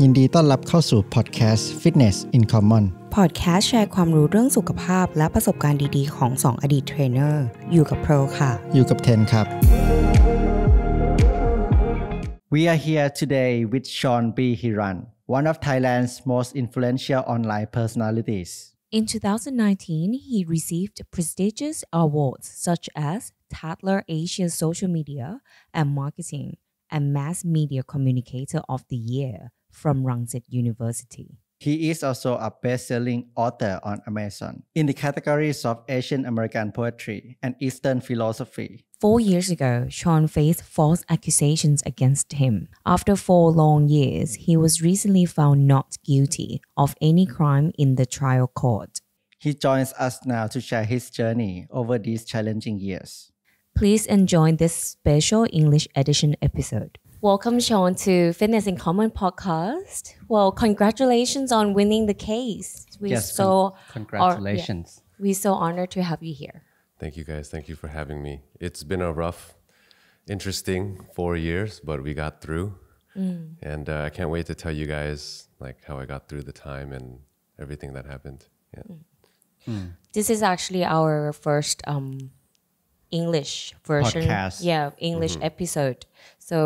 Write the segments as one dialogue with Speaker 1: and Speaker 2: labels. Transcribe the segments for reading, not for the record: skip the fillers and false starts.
Speaker 1: ยินดีต้อนรับเข้าสู่พอดแคสต์ Fitness in Common
Speaker 2: พอดแคสต์แชร์ความรู้เรื่องสุขภาพและประสบการณ์ดีๆของ2อดีตเทรนเนอร์อยู่กับโปรค่ะ
Speaker 1: อยู่กับเทนครับ We are here today with Sean B. Hiran, one of Thailand's most influential online personalities.
Speaker 3: In 2019, he received prestigious awards such as Tatler Asia Social Media and Marketing and Mass Media Communicator of the Year from Rangsit University.
Speaker 1: He is also a best-selling author on Amazon in the categories of Asian American poetry and Eastern philosophy.
Speaker 3: 4 years ago, Sean faced false accusations against him. After 4 long years, he was recently found not guilty of any crime in the trial court.
Speaker 1: He joins us now to share his journey over these challenging years.
Speaker 3: Please enjoy this special English edition episode. Welcome, Sean, to Fitness in Common podcast. Well, congratulations on winning the case.
Speaker 1: Congratulations.
Speaker 3: We're so honored to have you here.
Speaker 4: Thank you, guys. Thank you for having me. It's been a rough, interesting 4 years, but we got through. And I can't wait to tell you guys like how I got through the time and everything that happened. Yeah.
Speaker 3: This is actually our first English version.
Speaker 1: Podcast.
Speaker 3: Yeah, English episode. So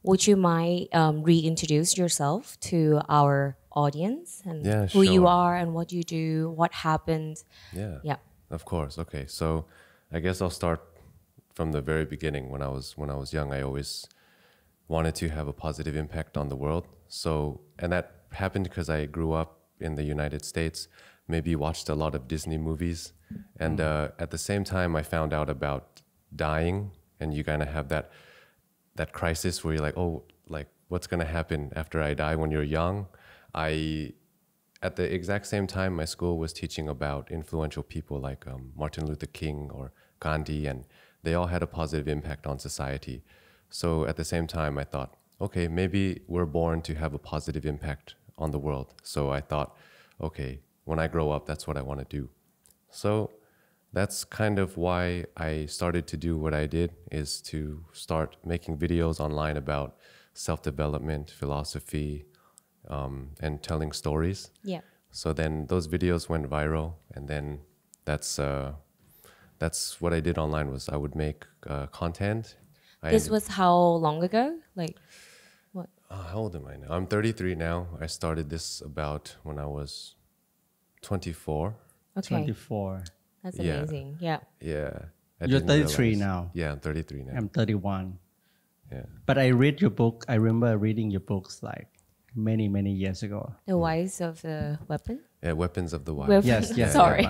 Speaker 3: would you mind reintroduce yourself to our audience and who you are and what you do, what happened?
Speaker 4: Yeah. Of course. Okay. So I guess I'll start from the very beginning. When I was young, I always wanted to have a positive impact on the world. And that happened because I grew up in the United States, maybe watched a lot of Disney movies. And at the same time, I found out about dying, and you kind of have that crisis where you're like, oh, like what's going to happen after I die when you're young? At the exact same time, my school was teaching about influential people like Martin Luther King or Gandhi, and they all had a positive impact on society. So at the same time, I thought, okay, maybe we're born to have a positive impact on the world. So I thought, okay, when I grow up, that's what I want to do. So that's kind of why I started to do what I did, is to start making videos online about self-development, philosophy, and telling stories.
Speaker 3: Yeah.
Speaker 4: So then those videos went viral, and then that's what I did online. Was I would make content.
Speaker 3: This was how long ago? Like what?
Speaker 4: How old am I now? I'm 33 now. I started this about when I was 24.
Speaker 3: Okay.
Speaker 1: 24.
Speaker 3: That's amazing. Yeah.
Speaker 4: Yeah.
Speaker 1: You're 33 now.
Speaker 4: Yeah, I'm 33 now.
Speaker 1: I'm 31.
Speaker 4: Yeah.
Speaker 1: But I read your book. I remember reading your books like many years ago.
Speaker 3: The Wise of the Weapon?
Speaker 4: Yeah, Weapons of the Wild.
Speaker 3: Yes. Sorry.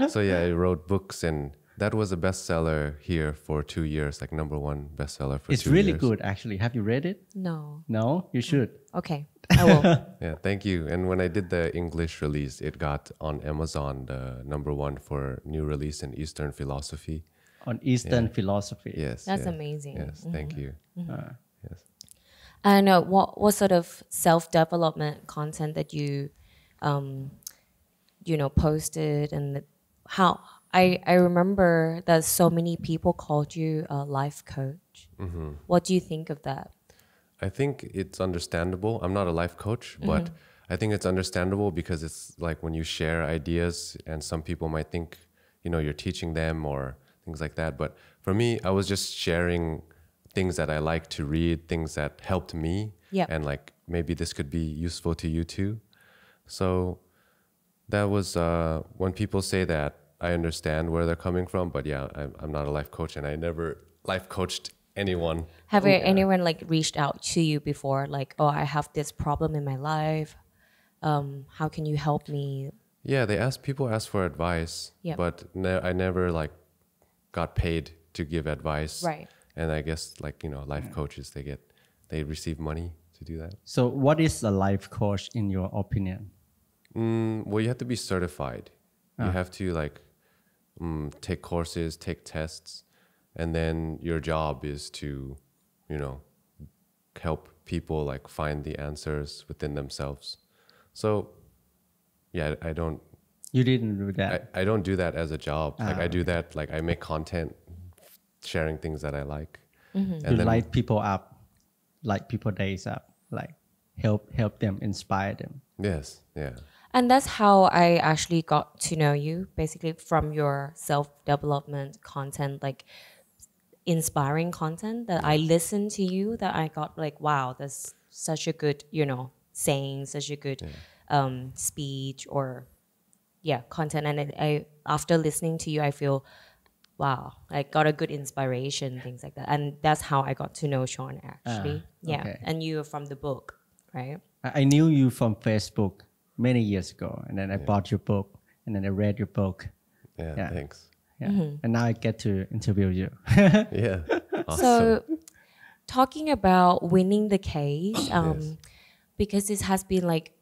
Speaker 4: So yeah, I wrote books, and that was a bestseller here for 2 years, like #1 bestseller for 2 years.
Speaker 1: It's really good, actually. Have you read it?
Speaker 3: No.
Speaker 1: No? You should.
Speaker 3: Okay. I will.
Speaker 4: Yeah, thank you. And when I did the English release, it got on Amazon the #1 for new release in Eastern philosophy.
Speaker 1: On Eastern philosophy.
Speaker 4: Yes.
Speaker 3: That's amazing.
Speaker 4: Yes, thank you. Yes.
Speaker 3: And what sort of self-development content that you posted, and how I remember that so many people called you a life coach. What do you think of that?
Speaker 4: I think it's understandable. I'm not a life coach, but I think it's understandable because it's like when you share ideas, and some people might think, you're teaching them or things like that. But for me, I was just sharing things that I like to read, things that helped me.
Speaker 3: Yeah.
Speaker 4: And like maybe this could be useful to you too. So that was when people say that, I understand where they're coming from. But yeah, I'm not a life coach, and I never life coached anyone.
Speaker 3: Have anyone like reached out to you before, like, oh, I have this problem in my life, how can you help me?
Speaker 4: Yeah, people ask for advice.
Speaker 3: Yeah.
Speaker 4: But I never like got paid to give advice.
Speaker 3: Right.
Speaker 4: And I guess like life coaches, they receive money to do that.
Speaker 1: So what is a life coach in your opinion?
Speaker 4: Well, you have to be certified. You have to like take courses, take tests. And then your job is to, help people like find the answers within themselves. So, yeah,
Speaker 1: You didn't do that.
Speaker 4: I don't do that as a job. Like I do that, like I make content, sharing things that I like.
Speaker 1: And you light people up, light people days up, like help them, inspire them.
Speaker 4: Yes, yeah.
Speaker 3: And that's how I actually got to know you, basically from your self-development content, like inspiring content that I listened to you, that I got like, wow, that's such a good, saying, such a good speech or content. And I after listening to you, I feel, wow, I got a good inspiration, things like that. And that's how I got to know Sean actually.
Speaker 1: Okay.
Speaker 3: And you are from the book, right?
Speaker 1: I knew you from Facebook many years ago, and then I bought your book, and then I read your book.
Speaker 4: Yeah, thanks.
Speaker 1: Yeah. And now I get to interview you.
Speaker 4: Yeah. Awesome.
Speaker 3: So talking about winning the case, because this has been like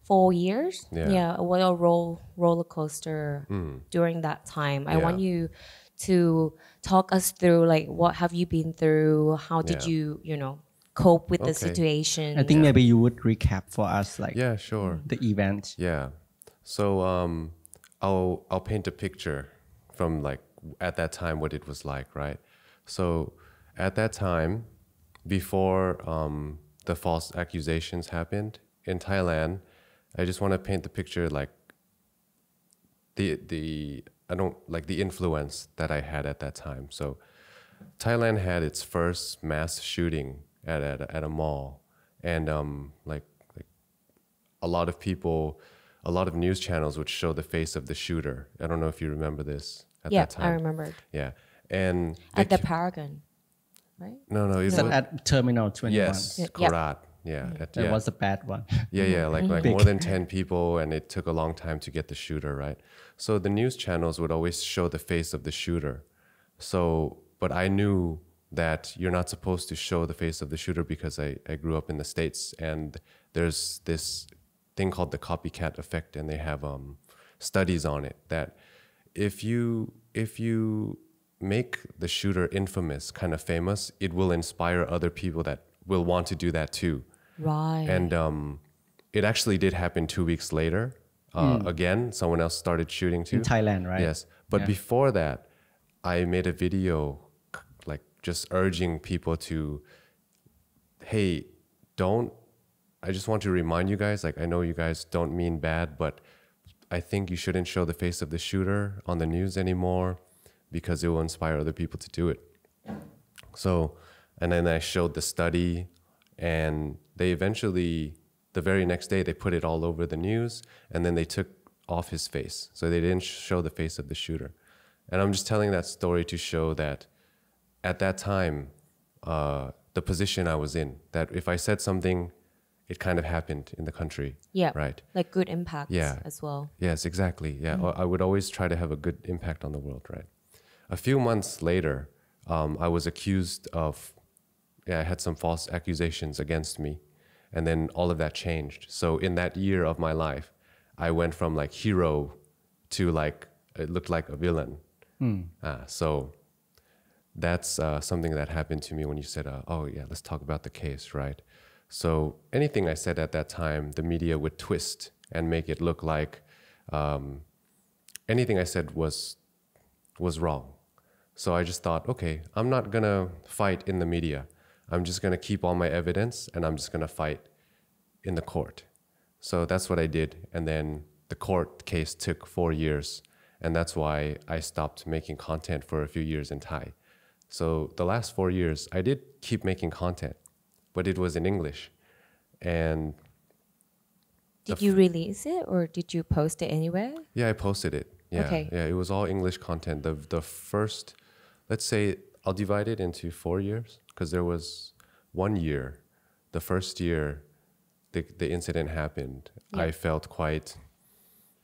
Speaker 3: 4 years.
Speaker 4: Yeah.
Speaker 3: What a roller coaster during that time. I want you to talk us through like what have you been through? How did you, cope with the situation?
Speaker 1: I think maybe you would recap for us like
Speaker 4: sure.
Speaker 1: the event.
Speaker 4: Yeah. So I'll paint a picture from like at that time what it was like, right? So at that time, before the false accusations happened in Thailand, I just want to paint the picture like the influence that I had at that time. So Thailand had its first mass shooting at a mall, and like a lot of people, a lot of news channels would show the face of the shooter. I don't know if you remember this at that time.
Speaker 3: I remember.
Speaker 4: Yeah, and
Speaker 3: At the Paragon, right?
Speaker 4: No, it
Speaker 1: Is
Speaker 4: was
Speaker 1: that at Terminal 21?
Speaker 4: yes, Korat. Yeah,
Speaker 1: That was a bad one.
Speaker 4: like more than 10 people, and it took a long time to get the shooter, right? So the news channels would always show the face of the shooter. So, but I knew that you're not supposed to show the face of the shooter because I grew up in the States, and there's this thing called the copycat effect, and they have studies on it that if you make the shooter infamous, kind of famous, it will inspire other people that will want to do that too.
Speaker 3: Right.
Speaker 4: And it actually did happen 2 weeks later. Again, someone else started shooting too.
Speaker 1: In Thailand, right?
Speaker 4: Yes. But before that, I made a video like just urging people to, hey, I just want to remind you guys, like I know you guys don't mean bad, but I think you shouldn't show the face of the shooter on the news anymore because it will inspire other people to do it. So, and then I showed the study, and they eventually, the very next day, they put it all over the news, and then they took off his face. So they didn't show the face of the shooter. And I'm just telling that story to show that at that time, the position I was in, that if I said something, it kind of happened in the country.
Speaker 3: Yeah.
Speaker 4: Right.
Speaker 3: Like good impacts as well.
Speaker 4: Yes, exactly. Yeah. I would always try to have a good impact on the world, right? A few months later, I was accused of, I had some false accusations against me. And then all of that changed. So in that year of my life, I went from like hero to like, it looked like a villain. So that's something that happened to me when you said, let's talk about the case, right? So anything I said at that time, the media would twist and make it look like anything I said was wrong. So I just thought, okay, I'm not gonna fight in the media. I'm just gonna keep all my evidence, and I'm just gonna fight in the court. So that's what I did. And then the court case took 4 years, and that's why I stopped making content for a few years in Thai. So the last 4 years, I did keep making content, but it was in English. And
Speaker 3: Did you release it or did you post it anywhere?
Speaker 4: yeah, I posted it. Yeah,
Speaker 3: Okay.
Speaker 4: yeah, it was all English content. The first, let's say, I'll divide it into 4 years, because there was 1 year. The first year, the incident happened.
Speaker 3: Yeah.
Speaker 4: I felt quite,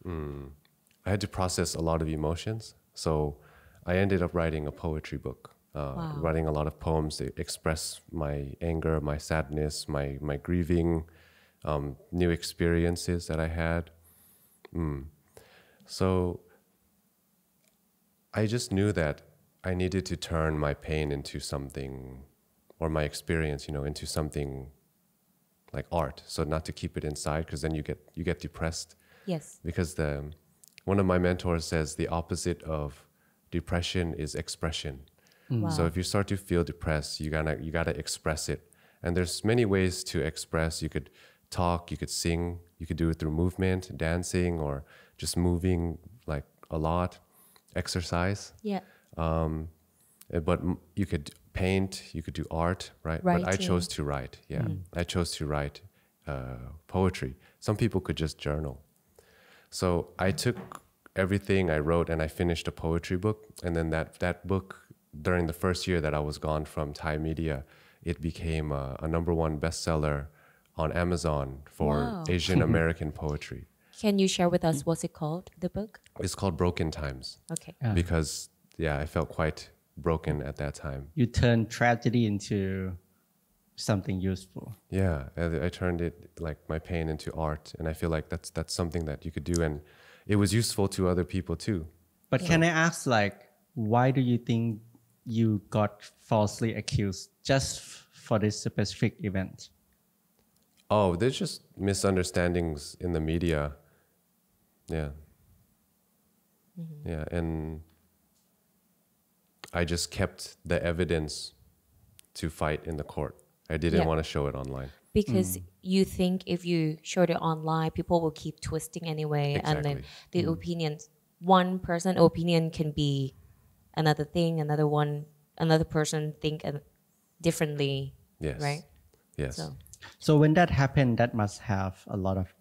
Speaker 4: I had to process a lot of emotions. So I ended up writing a poetry book, writing a lot of poems that express my anger, my sadness, my grieving, new experiences that I had. So I just knew that I needed to turn my pain into something, or my experience, into something like art. So not to keep it inside, because then you get depressed.
Speaker 3: Yes.
Speaker 4: Because one of my mentors says the opposite of depression is expression.
Speaker 3: Wow.
Speaker 4: So if you start to feel depressed, you gotta express it. And there's many ways to express. You could talk, you could sing, you could do it through movement, dancing, or just moving like a lot, exercise.
Speaker 3: Yeah.
Speaker 4: But you could paint, you could do art, right?
Speaker 3: Writing.
Speaker 4: But I chose to write. Yeah, I chose to write poetry. Some people could just journal. So I took everything I wrote and I finished a poetry book. And then that book, during the first year that I was gone from Thai media, it became a #1 bestseller on Amazon for Asian American poetry.
Speaker 3: Can you share with us what's it called, the book?
Speaker 4: It's called Broken Times.
Speaker 3: Okay.
Speaker 4: Because, yeah, I felt quite broken at that time.
Speaker 1: You turned tragedy into something useful.
Speaker 4: Yeah, I turned it, like my pain, into art. And I feel like that's something that you could do. And it was useful to other people too.
Speaker 1: But can I ask, like, why do you think you got falsely accused just for this specific event?
Speaker 4: Oh, there's just misunderstandings in the media. Yeah. Yeah, and I just kept the evidence to fight in the court. I didn't want to show it online.
Speaker 3: Because you think if you showed it online, people will keep twisting anyway.
Speaker 4: Exactly.
Speaker 3: And then the opinions, one person opinion can be another thing, another person think differently.
Speaker 4: Yes.
Speaker 3: Right?
Speaker 4: Yes.
Speaker 1: So when that happened, that must have a lot of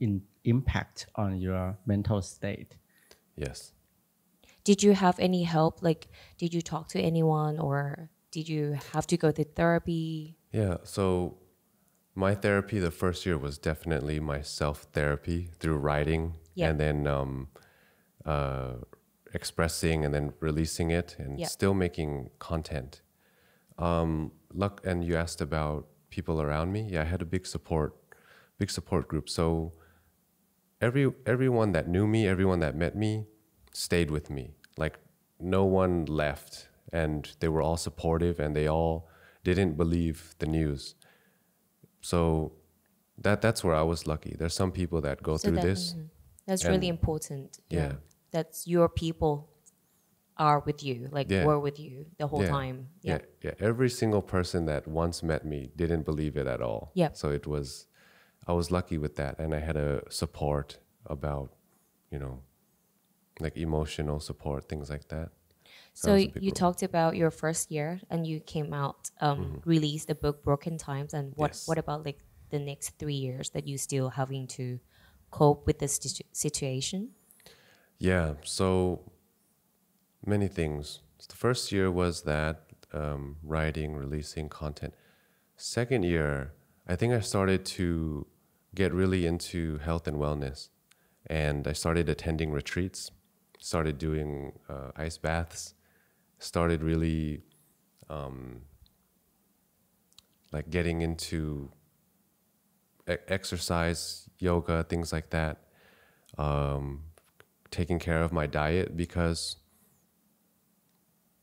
Speaker 1: impact on your mental state.
Speaker 4: Yes.
Speaker 3: Did you have any help? Like, did you talk to anyone or did you have to go to therapy?
Speaker 4: Yeah, so my therapy the first year was definitely my self-therapy through writing and then expressing and then releasing it and still making content. And you asked about people around me. Yeah, I had a big support group. So everyone that knew me, everyone that met me stayed with me. Like no one left, and they were all supportive and they all didn't believe the news. So that's where I was lucky. There's some people that go through this.
Speaker 3: That's really important.
Speaker 4: Yeah.
Speaker 3: That's your people are with you, like were with you the whole time.
Speaker 4: Yeah. Every single person that once met me didn't believe it at all.
Speaker 3: Yeah.
Speaker 4: So I was lucky with that, and I had a support about, like emotional support, things like that.
Speaker 3: So you talked about your first year and you came out, released the book Broken Times. And what about like the next 3 years that you still having to cope with this situation?
Speaker 4: Yeah, so many things. The first year was that writing, releasing content. Second year, I think I started to get really into health and wellness. And I started attending retreats, started doing ice baths, started really like getting into exercise, yoga, things like that, taking care of my diet, because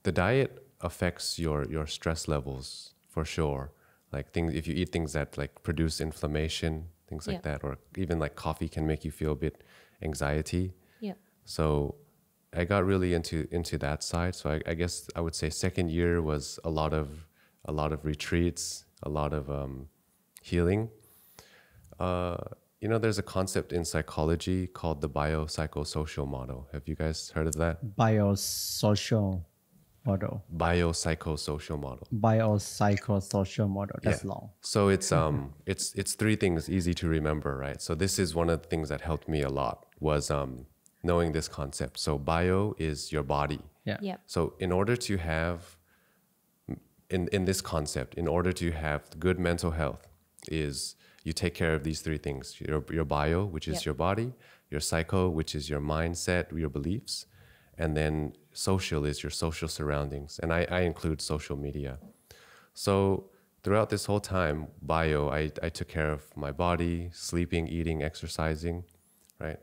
Speaker 4: the diet affects your stress levels for sure. Like things, if you eat things that like produce inflammation, things like that, or even like coffee can make you feel a bit anxiety.
Speaker 3: Yeah.
Speaker 4: So I got really into that side. So I guess I would say second year was a lot of retreats, a lot of healing. There's a concept in psychology called the biopsychosocial model. Have you guys heard of that?
Speaker 1: Biopsychosocial model.
Speaker 4: Biopsychosocial model.
Speaker 1: Biopsychosocial model. That's long.
Speaker 4: So it's 3 things easy to remember, right? So this is one of the things that helped me a lot was knowing this concept. So bio is your body.
Speaker 1: Yeah.
Speaker 4: So in order to have in this concept, in order to have good mental health, is you take care of these 3 things: your bio, which is your body; your psycho, which is your mindset, your beliefs; and then social is your social surroundings. And I include social media. So throughout this whole time, bio, I took care of my body, sleeping, eating, exercising, right?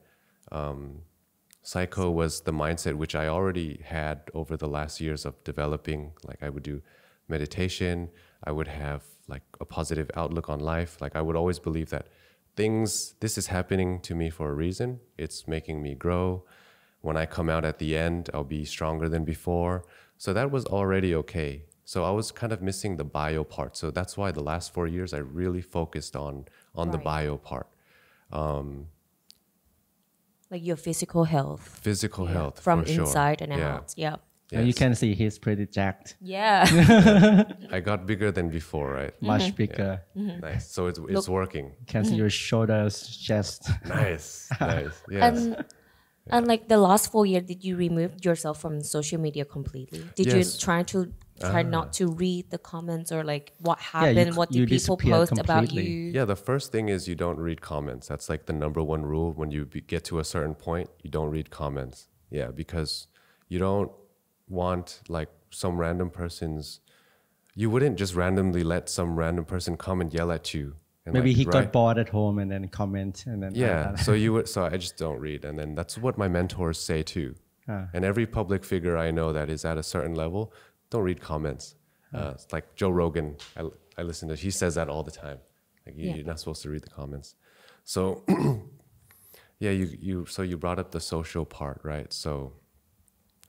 Speaker 4: Psycho was the mindset, which I already had over the last years of developing. Like I would do meditation. I would have like a positive outlook on life. Like I would always believe that this is happening to me for a reason. It's making me grow. When I come out at the end, I'll be stronger than before. So that was already okay. So I was kind of missing the bio part. So that's why the last 4 years I really focused on the bio part.
Speaker 3: Like your physical health.
Speaker 4: Physical health
Speaker 3: From
Speaker 4: for sure.
Speaker 3: inside and
Speaker 4: Yeah.
Speaker 3: out. Yeah.
Speaker 1: And you
Speaker 4: Yes.
Speaker 1: can see he's pretty jacked,
Speaker 3: Yeah.
Speaker 4: I got bigger than before, right?
Speaker 1: much bigger.
Speaker 4: Nice. So it's working.
Speaker 1: Can see your shoulders, chest.
Speaker 4: Nice. Yes.
Speaker 3: And like the last 4 years, did you remove yourself from social media completely? Did you
Speaker 4: Yes.
Speaker 3: try not to read the comments or like what happened? What
Speaker 1: you
Speaker 3: did people
Speaker 1: disappeared
Speaker 3: post about
Speaker 1: completely.
Speaker 3: you?
Speaker 4: Yeah, the first thing is you don't read comments. That's like the number one rule. When you get to a certain point, you don't read comments. Yeah, because you don't want like some random person's. You wouldn't just randomly let some random person come and yell at you. And
Speaker 1: Maybe
Speaker 4: like,
Speaker 1: he got
Speaker 4: right?
Speaker 1: bored at home and then comment and then
Speaker 4: Yeah. So I just don't read, and then that's what my mentors say too. And every public figure I know that is at a certain level, don't read comments. It's like Joe Rogan. I listen to. He says that all the time. Like you're not supposed to read the comments. So yeah, you brought up the social part, right? So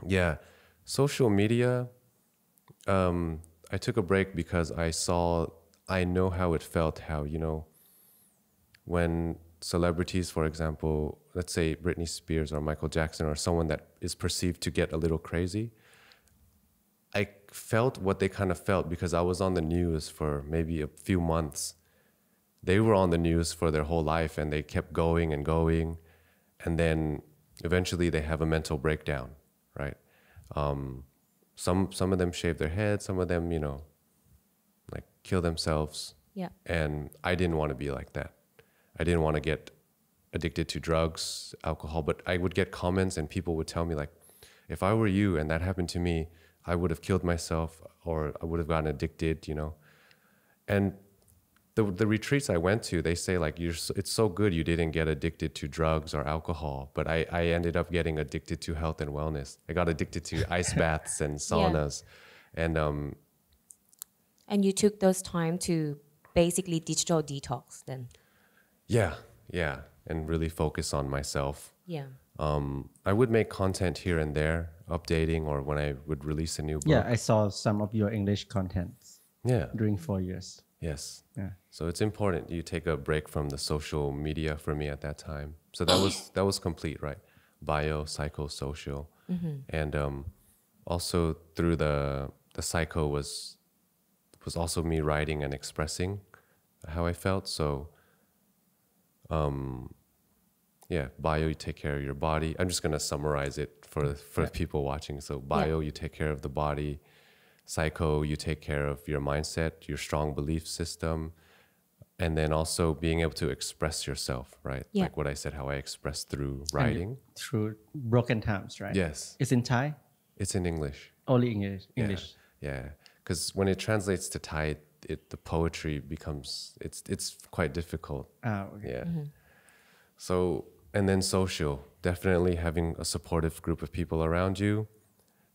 Speaker 4: yeah, social media. I took a break because I know how it felt. How when celebrities, for example, let's say Britney Spears or Michael Jackson or someone that is perceived to get a little crazy, I felt what they kind of felt because I was on the news for maybe a few months. They were on the news for their whole life and they kept going and going. And then eventually they have a mental breakdown, right? Some of them shave their heads, some of them, like kill themselves.
Speaker 3: Yeah.
Speaker 4: And I didn't want to be like that. I didn't want to get addicted to drugs, alcohol, but I would get comments and people would tell me like, if I were you and that happened to me, I would have killed myself or I would have gotten addicted, And the retreats I went to, they say like, it's so good you didn't get addicted to drugs or alcohol, but I ended up getting addicted to health and wellness. I got addicted to ice baths and saunas.
Speaker 3: And you took those time to basically digital detox then?
Speaker 4: Yeah, and really focus on myself.
Speaker 3: Yeah.
Speaker 4: I would make content here and there, updating, or when I would release a new book.
Speaker 1: Yeah, I saw some of your English contents
Speaker 4: Yeah.
Speaker 1: during 4 years.
Speaker 4: Yes.
Speaker 1: Yeah.
Speaker 4: So it's important you take a break from the social media for me at that time. So that was complete, right? Bio, psycho, social, and also through the psycho was also me writing and expressing how I felt. So yeah, bio, you take care of your body. I'm just gonna summarize it for people watching. So bio, you take care of the body. Psycho, you take care of your mindset, your strong belief system, and then also being able to express yourself, right?
Speaker 3: Yeah.
Speaker 4: Like what I said, how I express through writing.
Speaker 1: Through broken times, right?
Speaker 4: Yes.
Speaker 1: It's in Thai?
Speaker 4: It's in English.
Speaker 1: Only English.
Speaker 4: Yeah. Because when it translates to Thai, the poetry becomes, it's quite difficult.
Speaker 1: Okay.
Speaker 4: Yeah. So, and then social, definitely having a supportive group of people around you,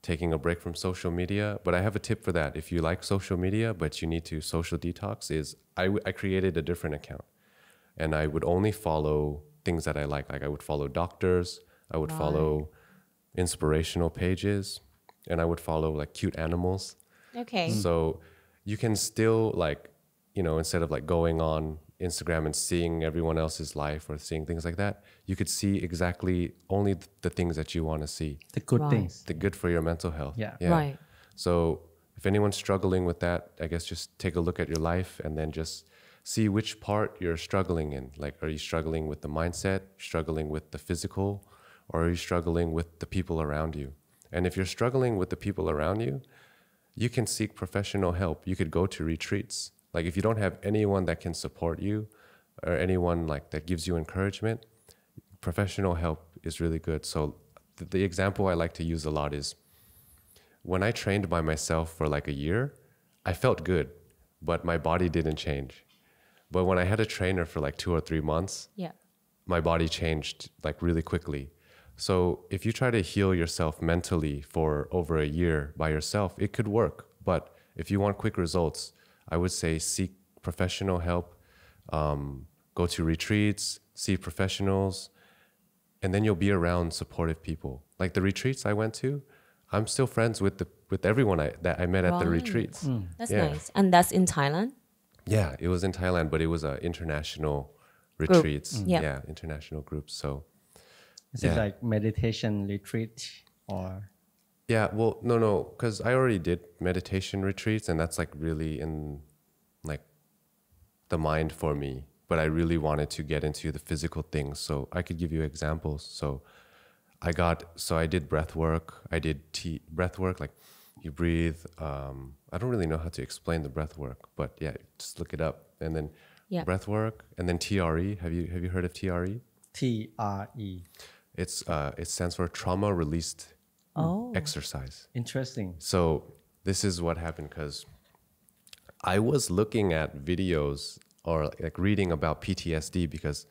Speaker 4: taking a break from social media. But I have a tip for that. If you like social media, but you need to social detox, is I created a different account. And I would only follow things that I like. Like I would follow doctors, I would follow inspirational pages, and I would follow like cute animals.
Speaker 3: Okay.
Speaker 4: So you can still like, instead of like going on Instagram and seeing everyone else's life or seeing things like that, you could see exactly only the things that you want to see.
Speaker 1: The good
Speaker 3: Right.
Speaker 1: things.
Speaker 4: The good for your mental health.
Speaker 1: Yeah.
Speaker 3: Right.
Speaker 4: So if anyone's struggling with that, I guess just take a look at your life and then just see which part you're struggling in. Like, are you struggling with the mindset, struggling with the physical, or are you struggling with the people around you? And if you're struggling with the people around you, you can seek professional help. You could go to retreats. Like if you don't have anyone that can support you or anyone like that gives you encouragement, professional help is really good. So the example I like to use a lot is when I trained by myself for like a year, I felt good, but my body didn't change. But when I had a trainer for like 2 or 3 months,
Speaker 3: Yeah.
Speaker 4: my body changed like really quickly. So if you try to heal yourself mentally for over a year by yourself, it could work. But if you want quick results, I would say seek professional help, go to retreats, see professionals, and then you'll be around supportive people. Like the retreats I went to, I'm still friends with everyone that I met at the
Speaker 3: Right.
Speaker 4: retreats.
Speaker 3: That's
Speaker 4: Yeah.
Speaker 3: nice. And that's in Thailand?
Speaker 4: Yeah, it was in Thailand, but it was an international retreats.
Speaker 3: Yeah.
Speaker 4: Yeah, international groups. So
Speaker 1: Is it like meditation retreat or?
Speaker 4: yeah, well, no, because I already did meditation retreats, and that's like really in like the mind for me. But I really wanted to get into the physical things, so I could give you examples. So I did breath work. I did breath work, like you breathe. I don't really know how to explain the breath work, but yeah, just look it up. And then breath work, and then TRE. Have you heard of TRE?
Speaker 1: TRE.
Speaker 4: It stands for trauma released exercise.
Speaker 1: Interesting.
Speaker 4: So this is what happened, because I was looking at videos or like reading about PTSD, because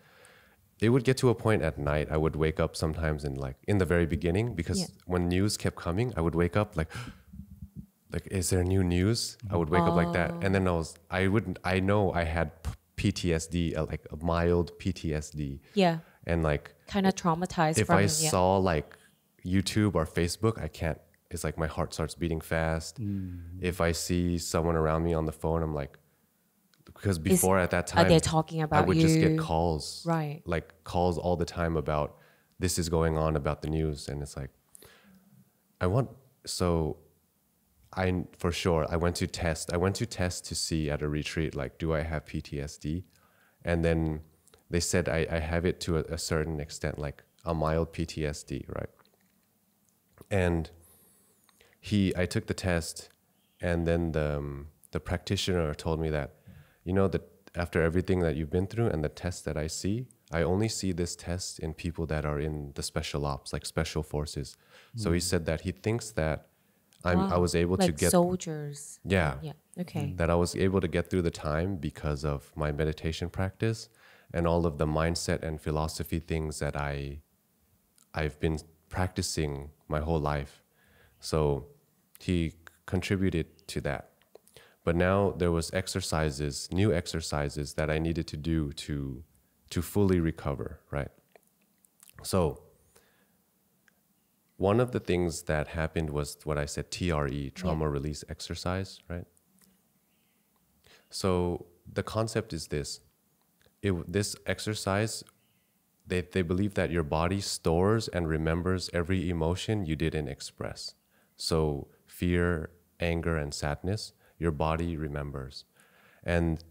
Speaker 4: it would get to a point at night. I would wake up sometimes in the very beginning, because when news kept coming, I would wake up like, is there new news? I would wake up like that. And then I know I had PTSD, like a mild PTSD.
Speaker 3: Yeah.
Speaker 4: And like
Speaker 3: kind of traumatized
Speaker 4: if
Speaker 3: from
Speaker 4: I
Speaker 3: it.
Speaker 4: saw like YouTube or Facebook, I can't, it's like my heart starts beating fast. If I see someone around me on the phone, I'm like, because before at that time,
Speaker 3: are they talking about
Speaker 4: I would
Speaker 3: you?
Speaker 4: just get calls,
Speaker 3: Right?
Speaker 4: like calls all the time about this is going on about the news. And it's like, I went to test to see at a retreat, like, do I have PTSD? And then they said I have it to a certain extent, like a mild PTSD, right? And I took the test, and then the practitioner told me that, that after everything that you've been through and the tests that I see, I only see this test in people that are in the special ops, like special forces. So he said that he thinks that I was able to get
Speaker 3: soldiers.
Speaker 4: Yeah.
Speaker 3: Okay.
Speaker 4: That I was able to get through the time because of my meditation practice and all of the mindset and philosophy things that I've been practicing my whole life. So he contributed to that. But now there was new exercises that I needed to do to fully recover, right? So one of the things that happened was what I said, TRE, trauma release exercise, right? So the concept is this. This exercise, they believe that your body stores and remembers every emotion you didn't express. So fear, anger, and sadness, your body remembers. And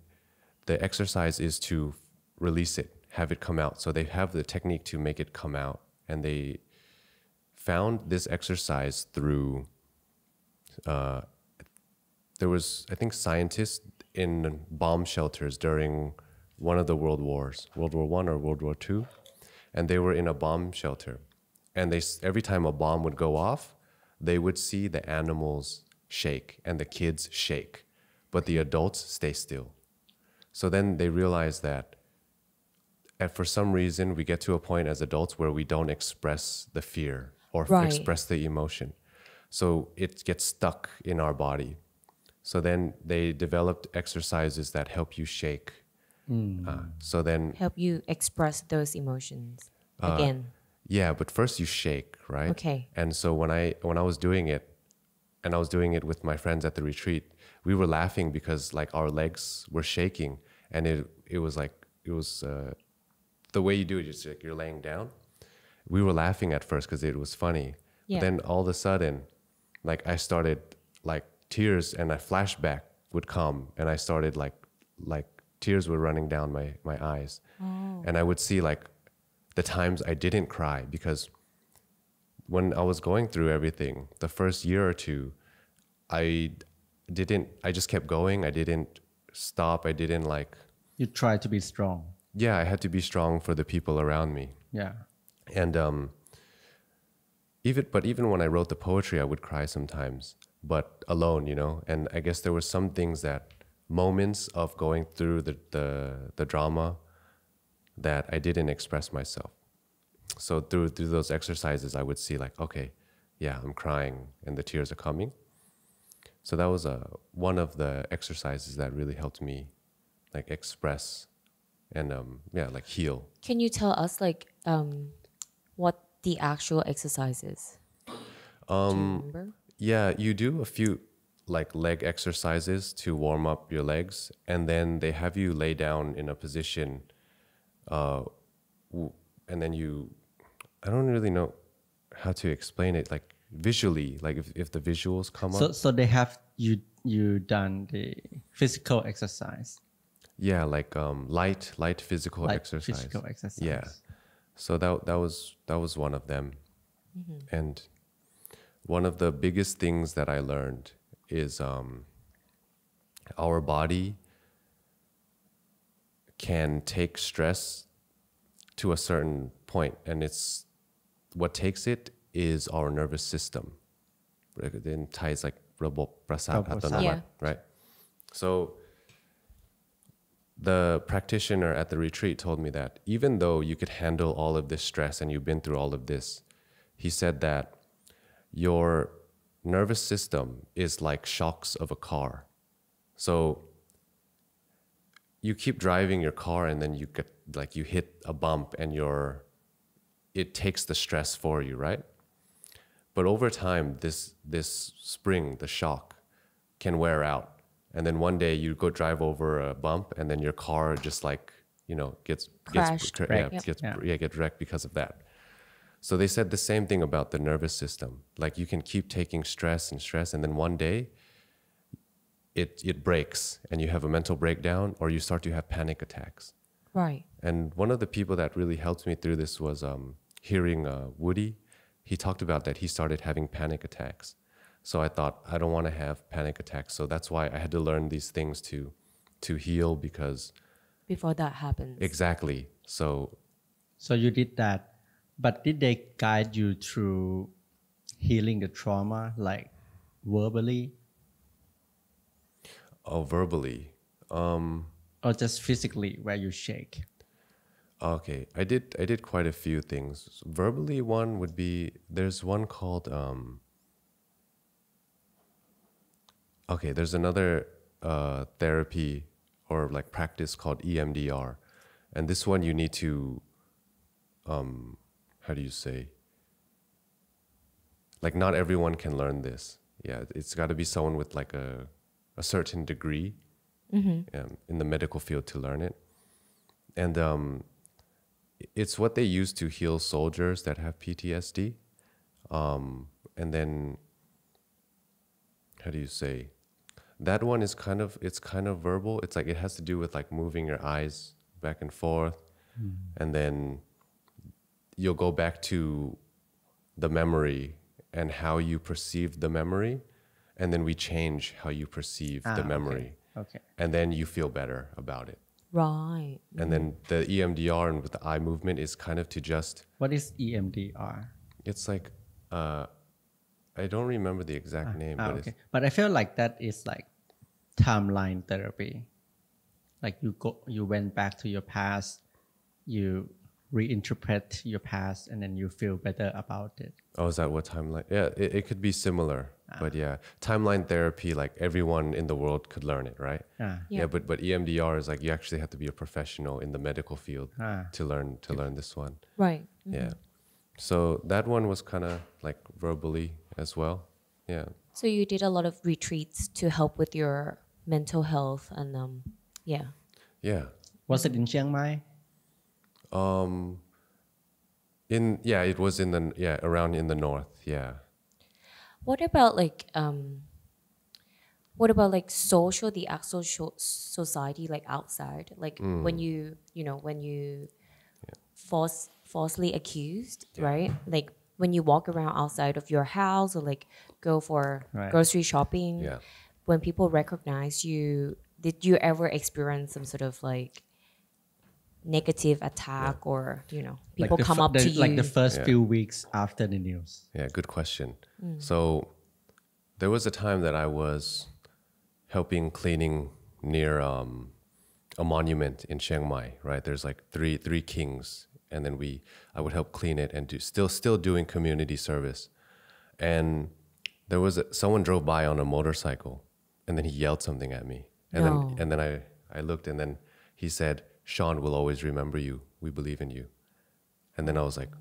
Speaker 4: the exercise is to release it, have it come out. So they have the technique to make it come out. And they found this exercise through, there was, I think, scientists in bomb shelters during one of the world wars, World War I or World War II, and they were in a bomb shelter. And every time a bomb would go off, they would see the animals shake and the kids shake, but the adults stay still. So then they realized that for some reason, we get to a point as adults where we don't express the fear or express the emotion. So it gets stuck in our body. So then they developed exercises that help you shake. So then
Speaker 3: help you express those emotions again.
Speaker 4: Yeah, but first you shake, right? Okay. And so when I was doing it, and I was doing it with my friends at the retreat, we were laughing because like our legs were shaking, and it was the way you do it, just like you're laying down. We were laughing at first because it was funny. Yeah. But then all of a sudden, like I started like tears, and a flashback would come, and I started like tears were running down my eyes. And I would see like the times I didn't cry, because when I was going through everything, the first year or two, I just kept going. I didn't stop. I didn't like.
Speaker 1: You try to be strong.
Speaker 4: Yeah, I had to be strong for the people around me.
Speaker 1: Yeah.
Speaker 4: And even when I wrote the poetry, I would cry sometimes, but alone, And I guess there were some things that moments of going through the drama that I didn't express myself. So through those exercises, I would see like, okay, yeah, I'm crying and the tears are coming. So that was one of the exercises that really helped me like express and like heal.
Speaker 3: Can you tell us like what the actual exercise is? Do you remember?
Speaker 4: Yeah, you do a few like leg exercises to warm up your legs, and then they have you lay down in a position uh, and then I don't really know how to explain it, like visually, like if the visuals come up.
Speaker 1: So they have you done the physical exercise.
Speaker 4: Yeah, like light physical exercise.
Speaker 1: Physical exercise.
Speaker 4: Yeah. So that was one of them. And one of the biggest things that I learned is our body can take stress to a certain point, and it's what takes it is our nervous system. In Thai, it's like ระบบประสาทอัตโนมัติ right? So the practitioner at the retreat told me that even though you could handle all of this stress and you've been through all of this, he said that your nervous system is like shocks of a car. So you keep driving your car and then you get like you hit a bump and it takes the stress for you, right? But over time, this spring, the shock, can wear out. And then one day you go drive over a bump and then your car just like, gets wrecked because of that. So they said the same thing about the nervous system. Like you can keep taking stress and then one day it breaks and you have a mental breakdown or you start to have panic attacks.
Speaker 3: Right.
Speaker 4: And one of the people that really helped me through this was hearing Woody. He talked about that he started having panic attacks. So I thought, I don't want to have panic attacks. So that's why I had to learn these things to heal because...
Speaker 3: Before that happens.
Speaker 4: Exactly.
Speaker 1: So you did that. But did they guide you through healing the trauma, like verbally?
Speaker 4: Oh, verbally.
Speaker 1: Or just physically where you shake?
Speaker 4: Okay, I did quite a few things. Verbally, one would be there's one called okay. There's another therapy or like practice called EMDR, and this one you need to how do you say? Like not everyone can learn this. Yeah, it's got to be someone with like a certain degree in the medical field to learn it, and it's what they use to heal soldiers that have PTSD. And then, how do you say? That one is it's kind of verbal. It's like it has to do with like moving your eyes back and forth. And then you'll go back to the memory and how you perceive the memory. And then we change how you perceive the memory.
Speaker 1: Okay.
Speaker 4: And then you feel better about it.
Speaker 3: Right.
Speaker 4: And then the EMDR and with the eye movement is kind of to just...
Speaker 1: What is EMDR?
Speaker 4: It's like, I don't remember the exact name. But
Speaker 1: okay. But I feel like that is like timeline therapy. Like you went back to your past, you reinterpret your past, and then you feel better about it.
Speaker 4: Oh, is that what timeline? Yeah, it could be similar. But yeah, timeline therapy, like everyone in the world could learn it, right? Yeah, but EMDR is like you actually have to be a professional in the medical field to learn this one.
Speaker 3: Right.
Speaker 4: Yeah. So that one was kind of like verbally as well. Yeah.
Speaker 3: So you did a lot of retreats to help with your mental health and yeah.
Speaker 4: Yeah.
Speaker 1: Was it in Chiang Mai?
Speaker 4: It was around in the north. Yeah.
Speaker 3: What about like social, the actual society, like outside, like when you falsely accused, right? Like when you walk around outside of your house or like go for grocery shopping, when people recognize you, did you ever experience some sort of like negative attack or people
Speaker 1: like
Speaker 3: come up to you
Speaker 1: like the first few weeks after the news?
Speaker 4: Yeah, good question. So there was a time that I was helping cleaning near a monument in Chiang Mai, right? There's like three kings, and then I would help clean it and still doing community service. And there was someone drove by on a motorcycle, and then he yelled something at me, and then I looked, and then he said, "Sean will always remember you. We believe in you." And then I was like,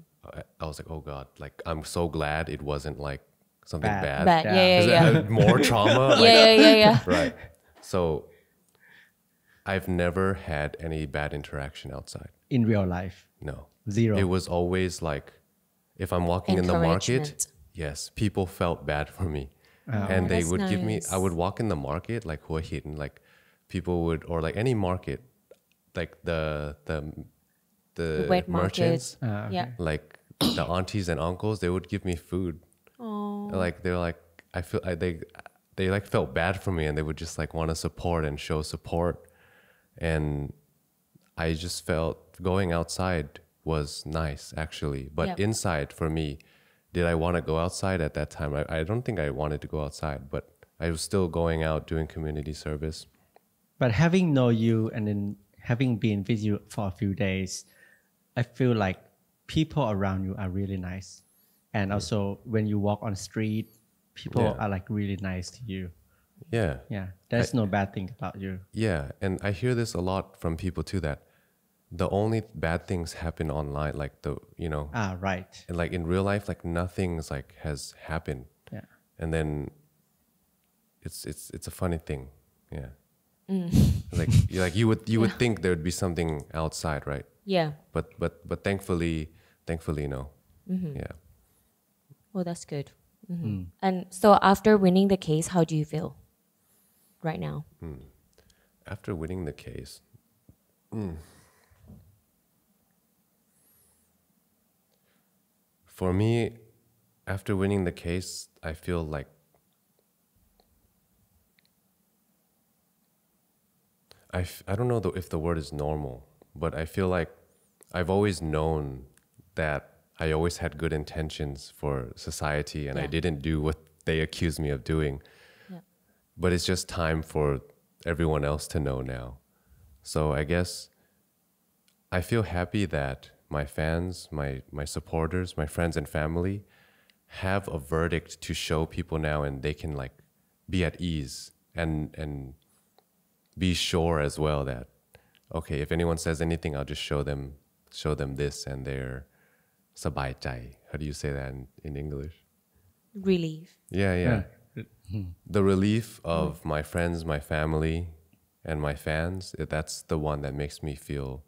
Speaker 4: oh God, like I'm so glad it wasn't like something bad.
Speaker 3: Yeah.
Speaker 4: More trauma.
Speaker 3: Yeah.
Speaker 4: Right. So I've never had any bad interaction outside.
Speaker 1: in real life?
Speaker 4: No.
Speaker 1: Zero.
Speaker 4: It was always like, if I'm walking in the market,
Speaker 3: Encouragement.
Speaker 4: yes, people felt bad for me. And they
Speaker 3: that's
Speaker 4: would give me,
Speaker 3: nice.
Speaker 4: I would walk in the market, like Hua Hin, like people would, or like any market, like the
Speaker 3: wet
Speaker 4: merchants,
Speaker 3: market. Yeah.
Speaker 4: like the aunties and uncles, they would give me food.
Speaker 3: Oh.
Speaker 4: Like they're like, they like felt bad for me, and they would just like want to support and show support. And I just felt going outside was nice actually, but
Speaker 3: Yep.
Speaker 4: inside for me, did I want to go outside at that time? I don't think I wanted to go outside, but I was still going out doing community service.
Speaker 1: But having known you and then having been with you for a few days, I feel like people around you are really nice. And also when you walk on the street, people
Speaker 4: Yeah.
Speaker 1: are like really nice to you.
Speaker 4: Yeah.
Speaker 1: Yeah, there's no bad thing about you.
Speaker 4: Yeah. And I hear this a lot from people too, that the only bad things happen online, like
Speaker 1: Right.
Speaker 4: and like in real life, like nothing's like has happened.
Speaker 1: Yeah.
Speaker 4: And then it's a funny thing. Yeah. Like you would think there would be something outside, right?
Speaker 3: Yeah.
Speaker 4: But thankfully no. Yeah.
Speaker 3: Well, that's good. And so after winning the case, how do you feel right now?
Speaker 4: After winning the case, for me, after winning the case, I feel like I don't know if the word is normal, but I feel like I've always known that I always had good intentions for society, and I didn't do what they accused me of doing.
Speaker 3: Yeah.
Speaker 4: But it's just time for everyone else to know now. So I guess I feel happy that my fans, my supporters, my friends and family have a verdict to show people now, and they can like be at ease and be sure as well that, okay, if anyone says anything, I'll just show them this, and they're สบายใจ. How do you say that in English?
Speaker 3: Relief.
Speaker 4: Yeah. The relief of my friends, my family, and my fans, that's the one that makes me feel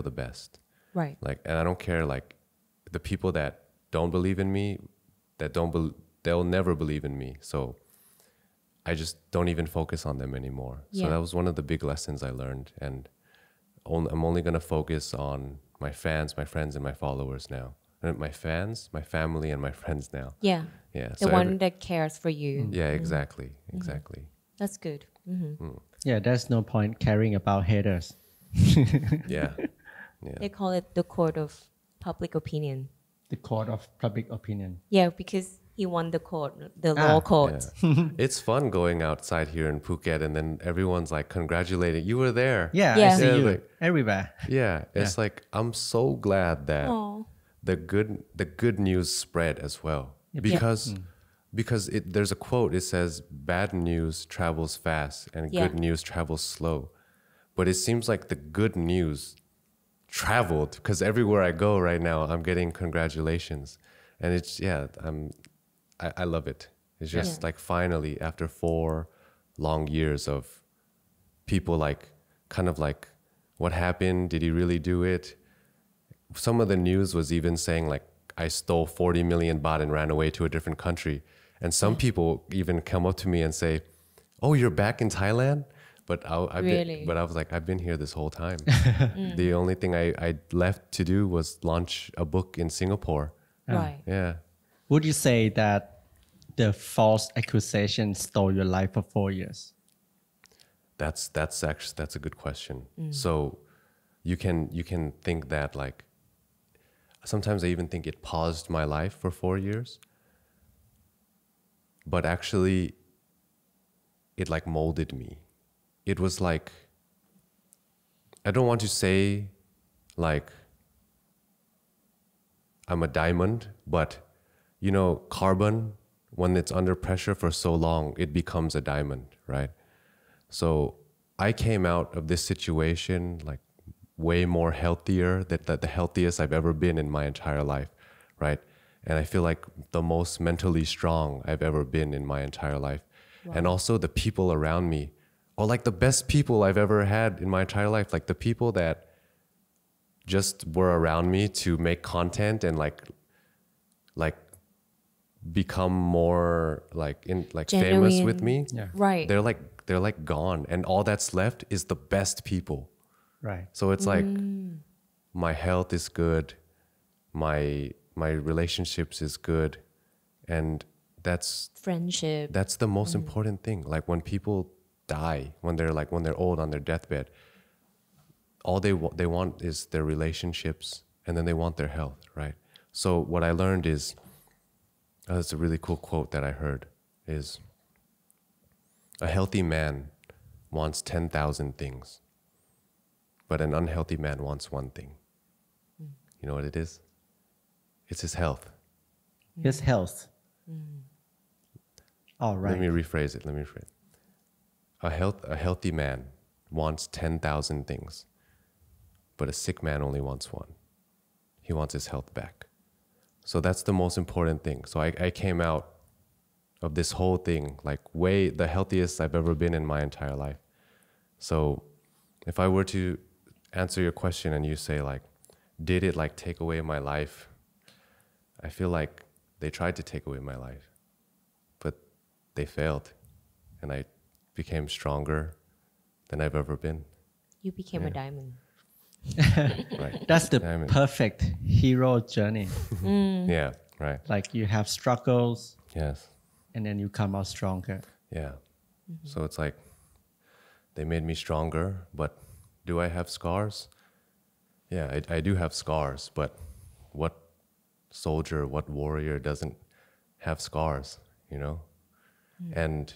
Speaker 4: the best.
Speaker 3: Right.
Speaker 4: Like, and I don't care, like, the people that don't believe in me, they'll never believe in me. So I just don't even focus on them anymore. So that was one of the big lessons I learned. And I'm only going to focus on my fans, my friends, and my followers now. And my fans, my family, and my friends now.
Speaker 3: Yeah.
Speaker 4: Yeah.
Speaker 3: The one that cares for you.
Speaker 4: Yeah, exactly.
Speaker 3: That's good.
Speaker 1: Yeah, there's no point caring about haters.
Speaker 4: Yeah.
Speaker 3: They call it the court of public opinion.
Speaker 1: The court of public opinion.
Speaker 3: Yeah, because he won the court, the law court.
Speaker 4: Yeah. It's fun going outside here in Phuket, and then everyone's like congratulating you were there.
Speaker 1: Yeah,
Speaker 3: Yeah.
Speaker 1: I see
Speaker 4: Yeah,
Speaker 1: you
Speaker 4: like-
Speaker 1: everywhere.
Speaker 4: Yeah, it's like I'm so glad that
Speaker 3: Oh.
Speaker 4: the good news spread as well, because there's a quote. It says bad news travels fast and good news travels slow, but it seems like the good news traveled, because everywhere I go right now, I'm getting congratulations, and it's I love it. It's just like finally, after 4 long years of people like kind of like, what happened? Did he really do it? Some of the news was even saying like, I stole 40 million baht and ran away to a different country. And some people even come up to me and say, oh, you're back in Thailand? But I was like, I've been here this whole time. The only thing I left to do was launch a book in Singapore.
Speaker 3: Right.
Speaker 4: Yeah.
Speaker 1: Would you say that the false accusation stole your life for 4 years?
Speaker 4: That's actually, that's a good question. So you can think that, like, sometimes I even think it paused my life for 4 years, but actually it like molded me. It was like, I don't want to say like I'm a diamond, but you know, carbon, when it's under pressure for so long, it becomes a diamond, right? So I came out of this situation like way more healthier, the healthiest I've ever been in my entire life, right? And I feel like the most mentally strong I've ever been in my entire life. Wow. And also the people around me are like the best people I've ever had in my entire life. Like the people that just were around me to make content and like become more famous with me.
Speaker 1: Yeah.
Speaker 3: Right.
Speaker 4: They're like gone, and all that's left is the best people.
Speaker 1: Right.
Speaker 4: So it's like my health is good, my relationships is good, and that's
Speaker 3: Friendship.
Speaker 4: that's the most important thing. Like when people die, when they're old on their deathbed, all they want is their relationships, and then they want their health, right? So what I learned is, it's a really cool quote that I heard, is a healthy man wants 10,000 things, but an unhealthy man wants one thing. You know what it is? It's his health.
Speaker 1: His health. All right.
Speaker 4: Let me rephrase it. A healthy man wants 10,000 things, but a sick man only wants one. He wants his health back. So that's the most important thing. So I came out of this whole thing like way the healthiest I've ever been in my entire life. So if I were to answer your question and you say like, did it like take away my life? I feel like they tried to take away my life, but they failed, and I became stronger than I've ever been.
Speaker 3: You became a diamond.
Speaker 4: Right.
Speaker 1: That's the
Speaker 4: Diamond.
Speaker 1: perfect hero journey.
Speaker 4: Yeah, right.
Speaker 1: Like you have struggles
Speaker 4: Yes.
Speaker 1: and then you come out stronger.
Speaker 4: Yeah. So it's like they made me stronger, but do I have scars? Yeah, I do have scars, but what soldier, what warrior doesn't have scars, you know? And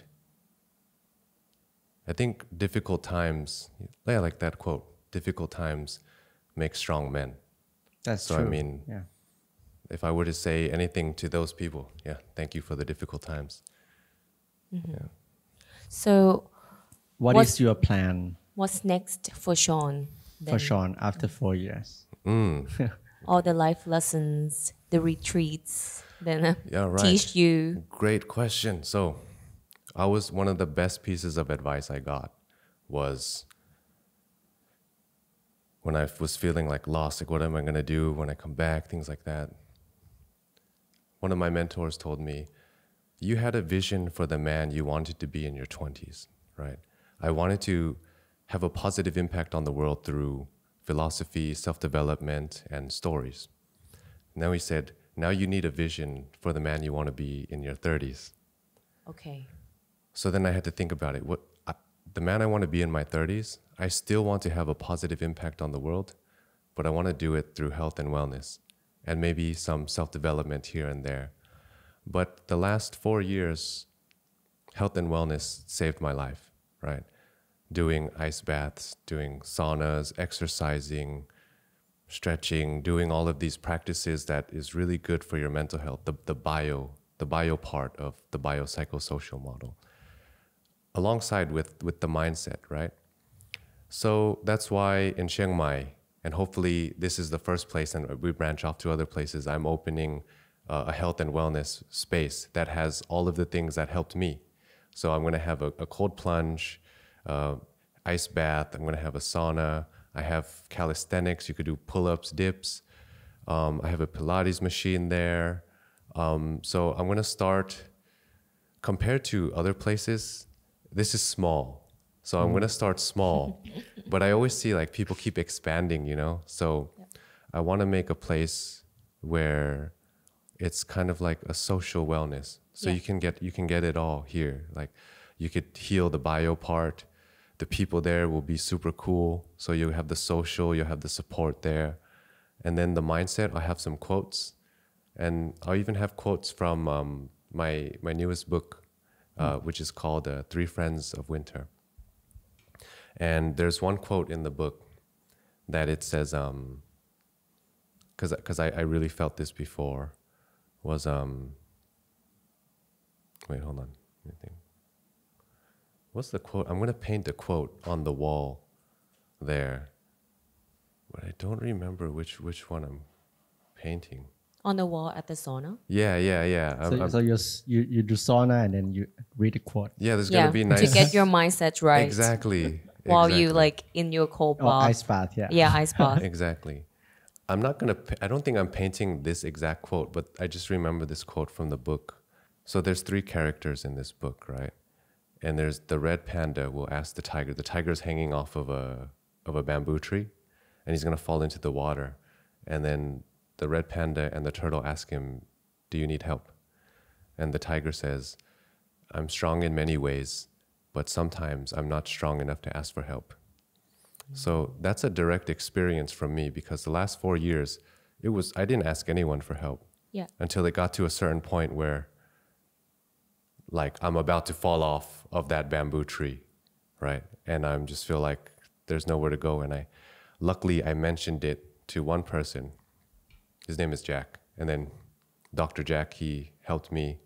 Speaker 4: I think difficult times, yeah, like that quote, difficult times make strong men.
Speaker 1: That's
Speaker 4: So
Speaker 1: true.
Speaker 4: I mean,
Speaker 1: yeah.
Speaker 4: if I were to say anything to those people, yeah, thank you for the difficult times.
Speaker 3: So
Speaker 1: What
Speaker 3: What's-
Speaker 1: is your plan
Speaker 3: what's next for Sean?
Speaker 1: for
Speaker 3: then?
Speaker 1: Sean after 4 years?
Speaker 3: All the life lessons, the retreats, then
Speaker 4: Yeah, right.
Speaker 3: teach you.
Speaker 4: Great question. So I was one of the best pieces of advice I got was when I was feeling like lost, like what am I going to do when I come back, things like that. One of my mentors told me, you had a vision for the man you wanted to be in your 20s, right? I wanted to have a positive impact on the world through philosophy, self-development, and stories. Now he said, now you need a vision for the man you want to be in your 30s.
Speaker 3: Okay.
Speaker 4: So then I had to think about it. The man I want to be in my 30s, I still want to have a positive impact on the world, but I want to do it through health and wellness, and maybe some self-development here and there. But the last 4 years, health and wellness saved my life, right? Doing ice baths, doing saunas, exercising, stretching, doing all of these practices that is really good for your mental health, the bio part of the biopsychosocial model, alongside with the mindset, right? So that's why in Chiang Mai, and hopefully this is the first place, and we branch off to other places, I'm opening a health and wellness space that has all of the things that helped me. So I'm going to have a cold plunge, ice bath. I'm going to have a sauna. I have calisthenics. You could do pull-ups, dips. I have a Pilates machine there. So I'm going to start, compared to other places, this is small. So I'm going to start small. But I always see like people keep expanding, you know? So I want to make a place where it's kind of like a social wellness. So you can get it all here. Like you could heal the bio part. The people there will be super cool. So you have the social, you have the support there. And then the mindset, I have some quotes. And I'll even have quotes from my newest book, which is called Three Friends of Winter. And there's one quote in the book that it says, because I really felt this before, was, wait, hold on. Let me think. What's the quote? I'm going to paint a quote on the wall there, but I don't remember which one I'm painting.
Speaker 3: On the wall at the sauna.
Speaker 4: Yeah.
Speaker 1: So you do sauna and then you read a quote.
Speaker 4: Yeah, there's going to be nice.
Speaker 3: To get your mindset right.
Speaker 4: Exactly.
Speaker 3: While you like in your cold bath.
Speaker 1: Ice bath, yeah.
Speaker 3: Yeah, ice bath.
Speaker 4: Exactly. I'm not gonna. I don't think I'm painting this exact quote, but I just remember this quote from the book. So there's 3 characters in this book, right? And there's the red panda will ask the tiger. The tiger's hanging off of a bamboo tree, and he's gonna fall into the water. And then the red panda and the turtle ask him, "Do you need help?" And the tiger says, "I'm strong in many ways, but sometimes I'm not strong enough to ask for help." So that's a direct experience from me because the last 4 years, I didn't ask anyone for help until it got to a certain point where like I'm about to fall off of that bamboo tree, right? And I just feel like there's nowhere to go. And luckily I mentioned it to one person. His name is Jack. And then Dr. Jack, he helped me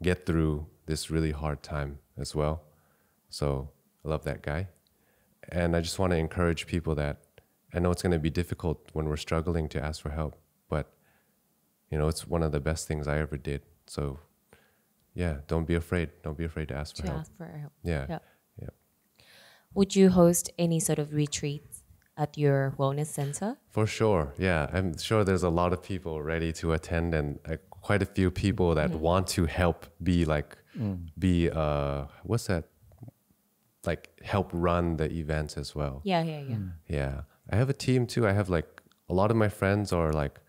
Speaker 4: get through this really hard time as well. So I love that guy. And I just want to encourage people that I know it's going to be difficult when we're struggling to ask for help, but it's one of the best things I ever did. So yeah, don't be afraid. Don't be afraid to ask for help.
Speaker 3: Ask for help.
Speaker 4: Yeah.
Speaker 3: Would you host any sort of retreats at your wellness center?
Speaker 4: For sure. Yeah. I'm sure there's a lot of people ready to attend and quite a few people that want to help what's that? Like help run the events as well. Yeah. I have a team too. I have like a lot of my friends are like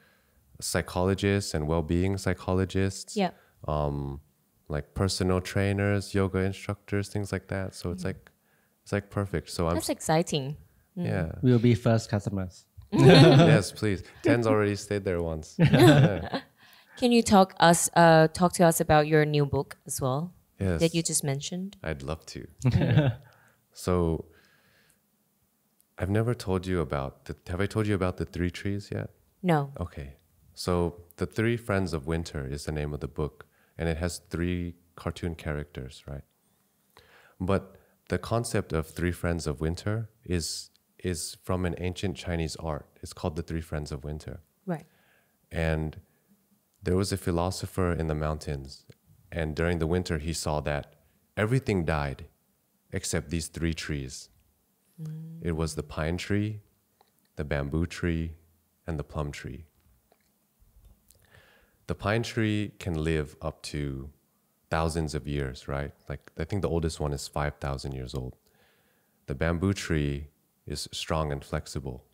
Speaker 4: psychologists and well-being psychologists.
Speaker 3: Yeah.
Speaker 4: Like personal trainers, yoga instructors, things like that. So it's like perfect. So
Speaker 3: That's exciting.
Speaker 4: Yeah.
Speaker 1: We'll be first customers.
Speaker 4: Yes, please. 10's already stayed there once. Yeah.
Speaker 3: Can you talk to us about your new book as well?
Speaker 4: Yes.
Speaker 3: That you just mentioned?
Speaker 4: I'd love to. So I've never told you about have I told you about the 3 trees yet?
Speaker 3: No.
Speaker 4: Okay. So the 3 Friends of Winter is the name of the book, and it has 3 cartoon characters, right? But the concept of 3 Friends of Winter is from an ancient Chinese art. It's called the 3 Friends of Winter.
Speaker 3: Right.
Speaker 4: And there was a philosopher in the mountains, and during the winter he saw that everything died except these 3 trees. It was the pine tree, the bamboo tree, and the plum tree. The pine tree can live up to thousands of years, right? Like I think the oldest one is 5,000 years old. The bamboo tree is strong and flexible.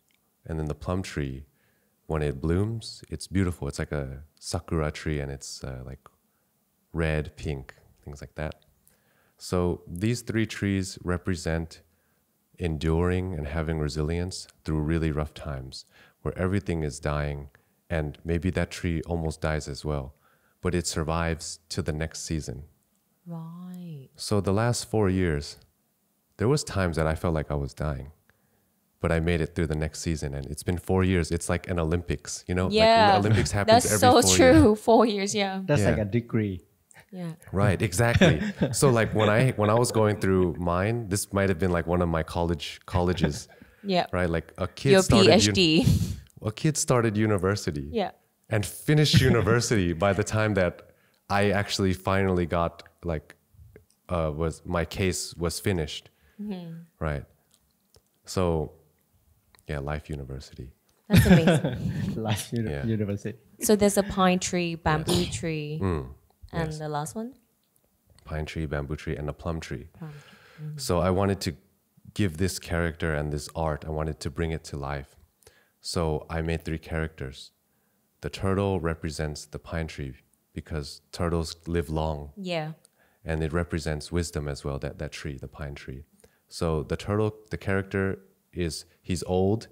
Speaker 4: And then the plum tree, when it blooms, it's beautiful. It's like a sakura tree, and it's like red, pink, things like that. So these 3 trees represent enduring and having resilience through really rough times where everything is dying, and maybe that tree almost dies as well, but it survives to the next season.
Speaker 3: Right.
Speaker 4: So the last 4 years, there was times that I felt like I was dying, but I made it through the next season, and it's been 4 years. It's like an Olympics,
Speaker 3: Yeah.
Speaker 4: Like the Olympics happens
Speaker 3: That's
Speaker 4: every 4
Speaker 3: so
Speaker 4: years.
Speaker 3: true. 4 years, yeah.
Speaker 1: That's
Speaker 4: Yeah.
Speaker 1: like a degree.
Speaker 3: Yeah.
Speaker 4: Right, exactly. So like when I was going through mine, this might have been like one of my colleges,
Speaker 3: Yeah.
Speaker 4: right? Like a kid
Speaker 3: Your
Speaker 4: started
Speaker 3: PhD.
Speaker 4: a kid started university.
Speaker 3: Yeah.
Speaker 4: And finished university by the time that I actually finally got my case was finished. Right. So yeah, Life University.
Speaker 3: That's amazing.
Speaker 1: Life
Speaker 4: Yeah.
Speaker 1: University.
Speaker 3: So there's a pine tree, bamboo tree, and
Speaker 4: Yes.
Speaker 3: the last one?
Speaker 4: Pine tree, bamboo tree, and a plum tree. So I wanted to give this character and this art, I wanted to bring it to life. So I made 3 characters. The turtle represents the pine tree because turtles live long,
Speaker 3: Yeah.
Speaker 4: and it represents wisdom as well, that tree, the pine tree. So the turtle, the character he's old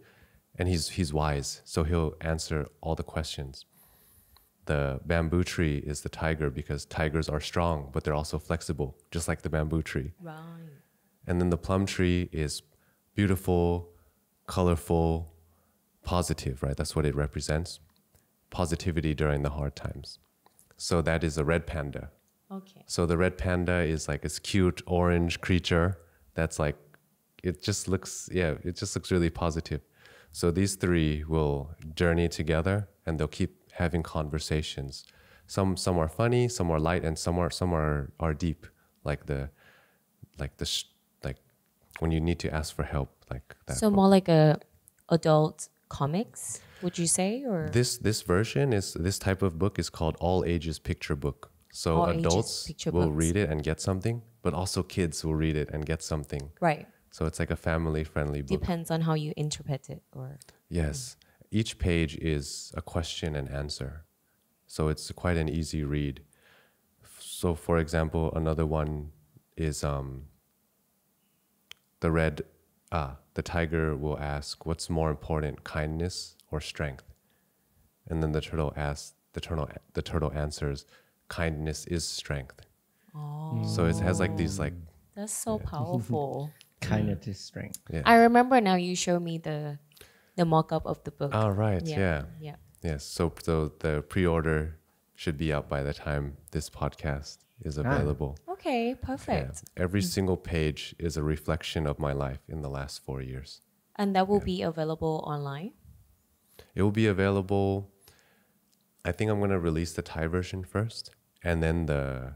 Speaker 4: and he's wise, so he'll answer all the questions. The bamboo tree is the tiger because tigers are strong, but they're also flexible, just like the bamboo tree.
Speaker 3: Right.
Speaker 4: And then the plum tree is beautiful, colorful, positive, right? That's what it represents. Positivity during the hard times. So that is a red panda.
Speaker 3: Okay.
Speaker 4: So the red panda is like this cute orange creature that's like, it just looks really positive. So these 3 will journey together, and they'll keep having conversations. Some are funny, some are light, and some are deep, like when you need to ask for help, like that.
Speaker 3: So more like a adult comics, would you say? Or
Speaker 4: this type of book is called all ages picture book. So
Speaker 3: All ages
Speaker 4: adults
Speaker 3: picture
Speaker 4: will
Speaker 3: books.
Speaker 4: read it and get something, but also kids will read it and get something.
Speaker 3: right,
Speaker 4: So it's like a family-friendly book.
Speaker 3: depends on how you interpret it. Or
Speaker 4: Yes. Each page is a question and answer. So it's quite an easy read. So for example, another one is the tiger will ask, what's more important, kindness or strength? And then the turtle answers, kindness is strength. So it has like these like,
Speaker 3: that's so powerful.
Speaker 1: Kindness is strength.
Speaker 4: yeah.
Speaker 3: I remember now you showed me the mock-up of the book.
Speaker 4: Oh, right. Yeah.
Speaker 3: Yeah.
Speaker 4: Yes. So the pre-order should be out by the time this podcast is available.
Speaker 3: Okay,
Speaker 4: Yeah.
Speaker 3: perfect.
Speaker 4: Every single page is a reflection of my life in the last 4 years.
Speaker 3: And that will be available online?
Speaker 4: It will be available. I think I'm going to release the Thai version first, and then the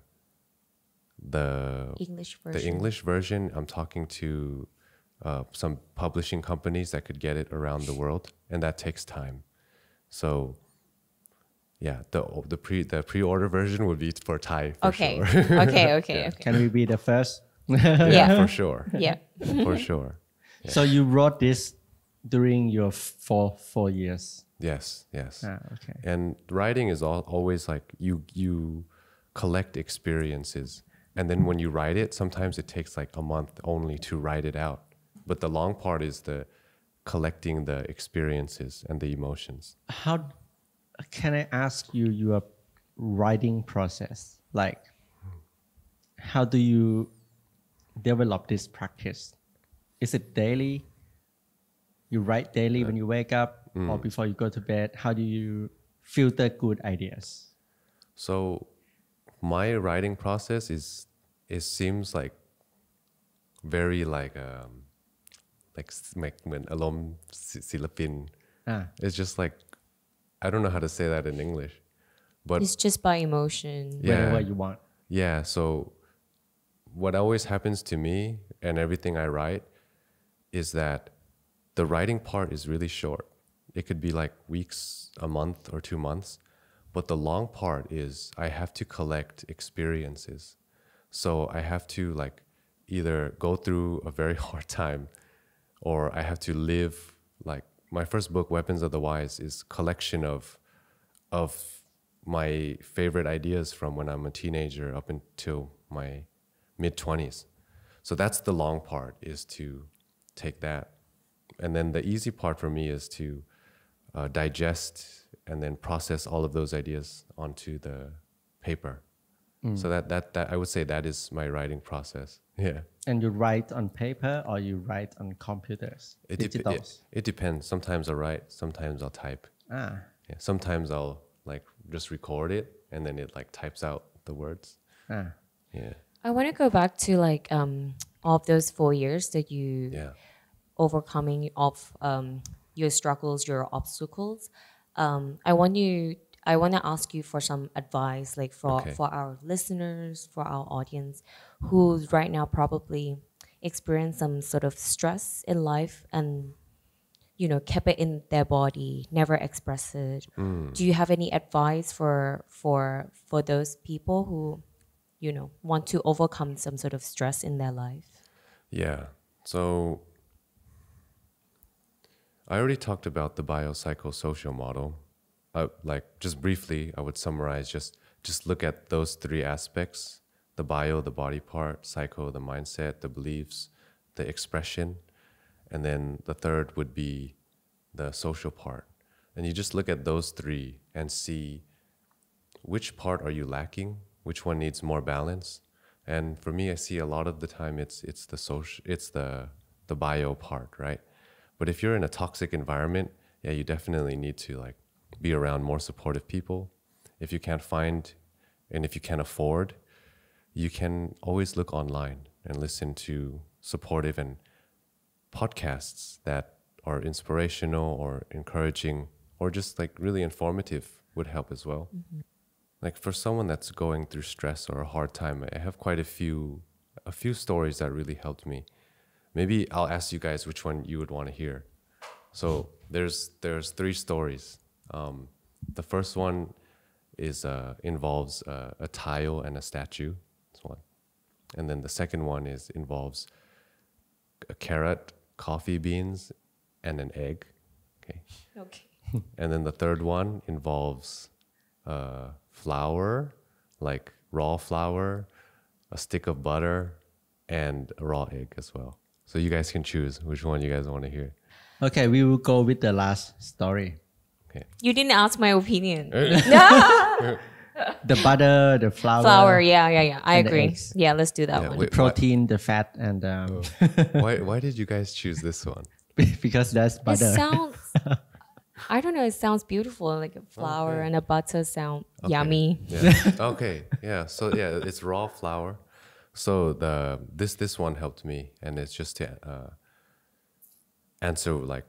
Speaker 3: English version.
Speaker 4: the English version. I'm talking to some publishing companies that could get it around the world, and that takes time. So, yeah, the pre-order version would be for Thai for
Speaker 3: Okay.
Speaker 4: sure.
Speaker 3: Okay.
Speaker 1: Can we be the first?
Speaker 3: Yeah.
Speaker 4: For sure.
Speaker 3: Yeah.
Speaker 4: For sure.
Speaker 1: So you wrote this during your 4 years.
Speaker 4: Yes.
Speaker 1: Okay.
Speaker 4: And writing is always like you collect experiences, and then when you write it, sometimes it takes like a month only to write it out. But the long part is the collecting the experiences and the emotions.
Speaker 1: How can I ask you your writing process? Like, how do you develop this practice? Is it daily? You write daily when you wake up or before you go to bed? How do you filter good ideas?
Speaker 4: So my writing process seems like very like เหมือนอารมณ์ศิลปิน It's just like I don't know how to say that in English, but
Speaker 3: It's just by emotion.
Speaker 1: Whenever you want.
Speaker 4: yeah. So what always happens to me and everything I write is that the writing part is really short. It could be like weeks, a month, or 2 months. But the long part is I have to collect experiences. So I have to like either go through a very hard time, or I have to live like my first book, Weapons of the Wise, is collection of my favorite ideas from when I'm a teenager up until my mid-20s. So that's the long part, is to take that. And then the easy part for me is to digest and then process all of those ideas onto the paper. So that I would say that is my writing process. Yeah.
Speaker 1: And you write on paper or you write on computers? Digitals?
Speaker 4: It depends. Sometimes I'll write, sometimes I'll type. Yeah. Sometimes I'll like just record it and then it like types out the words. Yeah.
Speaker 3: I want to go back to like all of those 4 years that you overcoming of your struggles, your obstacles. I want to ask you for some advice, like for our listeners, for our audience, who right now probably experience some sort of stress in life and kept it in their body, never express it. Do you have any advice for those people who want to overcome some sort of stress in their life?
Speaker 4: Yeah. So I already talked about the biopsychosocial model. Like just briefly, I would summarize, just look at those 3 aspects: the bio, the body part; psycho, the mindset, the beliefs, the expression; and then the third would be the social part. And you just look at those 3 and see which part are you lacking, which one needs more balance. And for me, I see a lot of the time it's the social, it's the bio part, right? But if you're in a toxic environment, yeah, you definitely need to like be around more supportive people. If you can't find and if you can't afford, you can always look online and listen to supportive and podcasts that are inspirational or encouraging or just like really informative would help as well. Like for someone that's going through stress or a hard time, I have quite a few stories that really helped me. Maybe I'll ask you guys which one you would want to hear. So there's three stories. The first one is involves a tile and a statue. That's one. And then the second one involves a carrot, coffee beans, and an egg. Okay. And then the third one involves flour, like raw flour, a stick of butter, and a raw egg as well. So you guys can choose which one you guys want to hear.
Speaker 1: Okay, we will go with the last story.
Speaker 4: Okay.
Speaker 3: You didn't ask my opinion.
Speaker 1: The butter, the flour.
Speaker 3: Flour, yeah. I
Speaker 1: And the
Speaker 3: agree.
Speaker 1: eggs.
Speaker 3: Yeah, let's do that one.
Speaker 1: The protein, the fat, and
Speaker 4: Why did you guys choose this one?
Speaker 1: because that's
Speaker 3: It
Speaker 1: butter.
Speaker 3: sounds, I don't know, it sounds beautiful. Like a flour and a butter sound yummy.
Speaker 4: Yeah. Okay. Yeah. So yeah, it's raw flour. So this one helped me, and it's just to answer like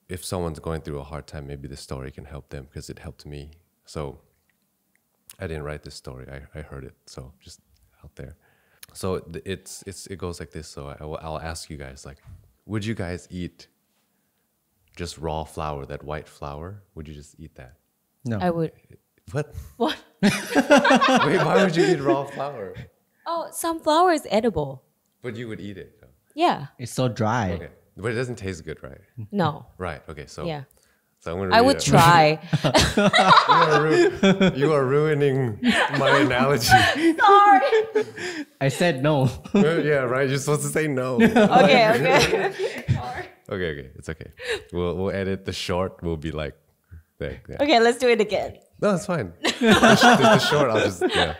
Speaker 4: if someone's going through a hard time, maybe this story can help them because it helped me. So I didn't write this story. I heard it. So just out there. So it goes like this. So I'll ask you guys like, would you guys eat just raw flour, that white flour? Would you just eat that?
Speaker 1: No.
Speaker 3: I would.
Speaker 4: What?
Speaker 3: What?
Speaker 4: Wait, why would you eat raw flour?
Speaker 3: Oh, some flour is edible.
Speaker 4: But you would eat it.
Speaker 3: Yeah.
Speaker 1: It's so dry.
Speaker 4: Okay. But it doesn't taste good, right?
Speaker 3: No.
Speaker 4: Right. Okay. So
Speaker 3: Yeah.
Speaker 4: So I'm gonna
Speaker 3: I
Speaker 4: read
Speaker 3: would
Speaker 4: it.
Speaker 3: try.
Speaker 4: You are ruining my analogy.
Speaker 3: Sorry.
Speaker 1: I said no.
Speaker 4: Yeah, right. You're supposed to say no.
Speaker 3: Okay.
Speaker 4: Okay. It's okay. We'll edit the short. Will be like, there. Yeah.
Speaker 3: Okay, let's do it again.
Speaker 4: No, it's fine. The short. I'll just yeah.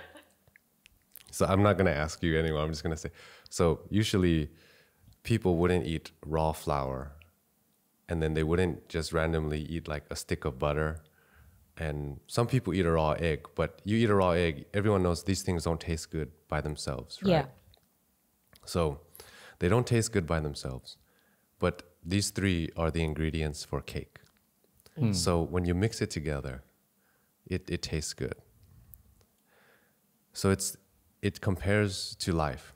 Speaker 4: So I'm not gonna ask you anymore. I'm just gonna say. So usually, people wouldn't eat raw flour, and then they wouldn't just randomly eat like a stick of butter. And some people eat a raw egg, but you eat a raw egg, everyone knows these things don't taste good by themselves, right?
Speaker 3: Yeah.
Speaker 4: So they don't taste good by themselves, but these three are the ingredients for cake. So when you mix it together, it tastes good. So it compares to life.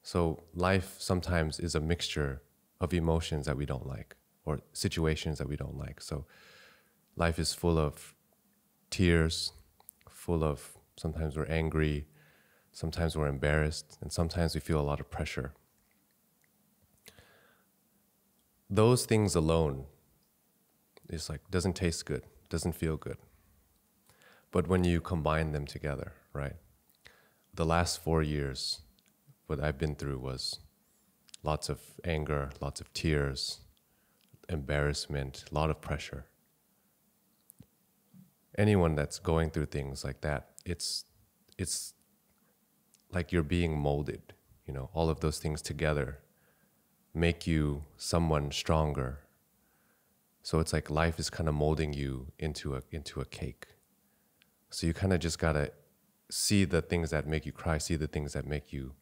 Speaker 4: So life sometimes is a mixture of emotions that we don't like or situations that we don't like. So life is full of tears, full of sometimes we're angry, sometimes we're embarrassed, and sometimes we feel a lot of pressure. Those things alone is like doesn't taste good, doesn't feel good. But when you combine them together, right? The last 4 years, what I've been through was lots of anger, lots of tears, embarrassment, a lot of pressure. Anyone that's going through things like that, it's like you're being molded, you know, all of those things together make you someone stronger. So it's like life is kind of molding you into a cake. So you kind of just gotta see the things that make you cry, see the things that make you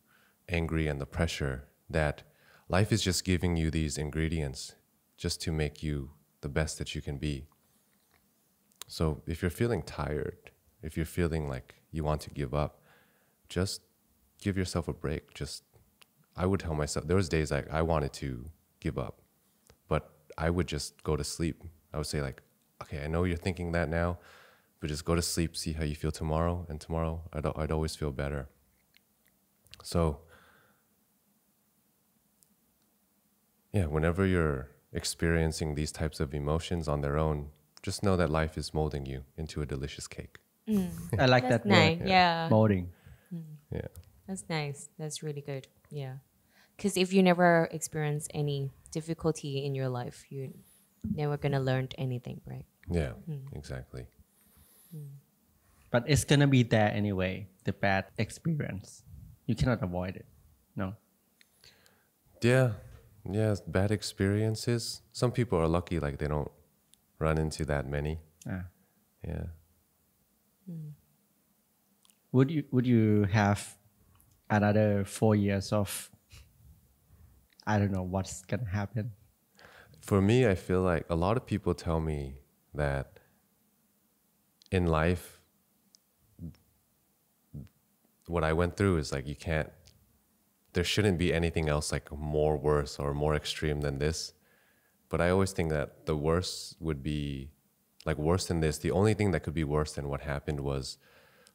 Speaker 4: angry, and the pressure that life is just giving you these ingredients just to make you the best that you can be. So if you're feeling tired, if you're feeling like you want to give up, just give yourself a break. I would tell myself, there was days like I wanted to give up, but I would just go to sleep. I would say like, okay, I know you're thinking that now, but just go to sleep, see how you feel tomorrow, and tomorrow I'd always feel better. So yeah, whenever you're experiencing these types of emotions on their own, just know that life is molding you into a delicious cake.
Speaker 1: I like
Speaker 3: That's
Speaker 1: that
Speaker 3: nice.
Speaker 1: word.
Speaker 3: Yeah.
Speaker 1: Molding.
Speaker 4: Yeah.
Speaker 3: That's nice. That's really good. Yeah. Because if you never experience any difficulty in your life, you're never going to learn anything, right?
Speaker 4: Yeah, exactly.
Speaker 1: But it's gonna be there anyway, the bad experience. You cannot avoid it. No.
Speaker 4: Yeah, bad experiences. Some people are lucky, like they don't run into that many. Yeah.
Speaker 1: Would you have another 4 years of I don't know what's gonna happen?
Speaker 4: For me, I feel like a lot of people tell me that in life, what I went through is like there shouldn't be anything else like more worse or more extreme than this. but I always think that the worst would be like worse than this. The only thing that could be worse than what happened was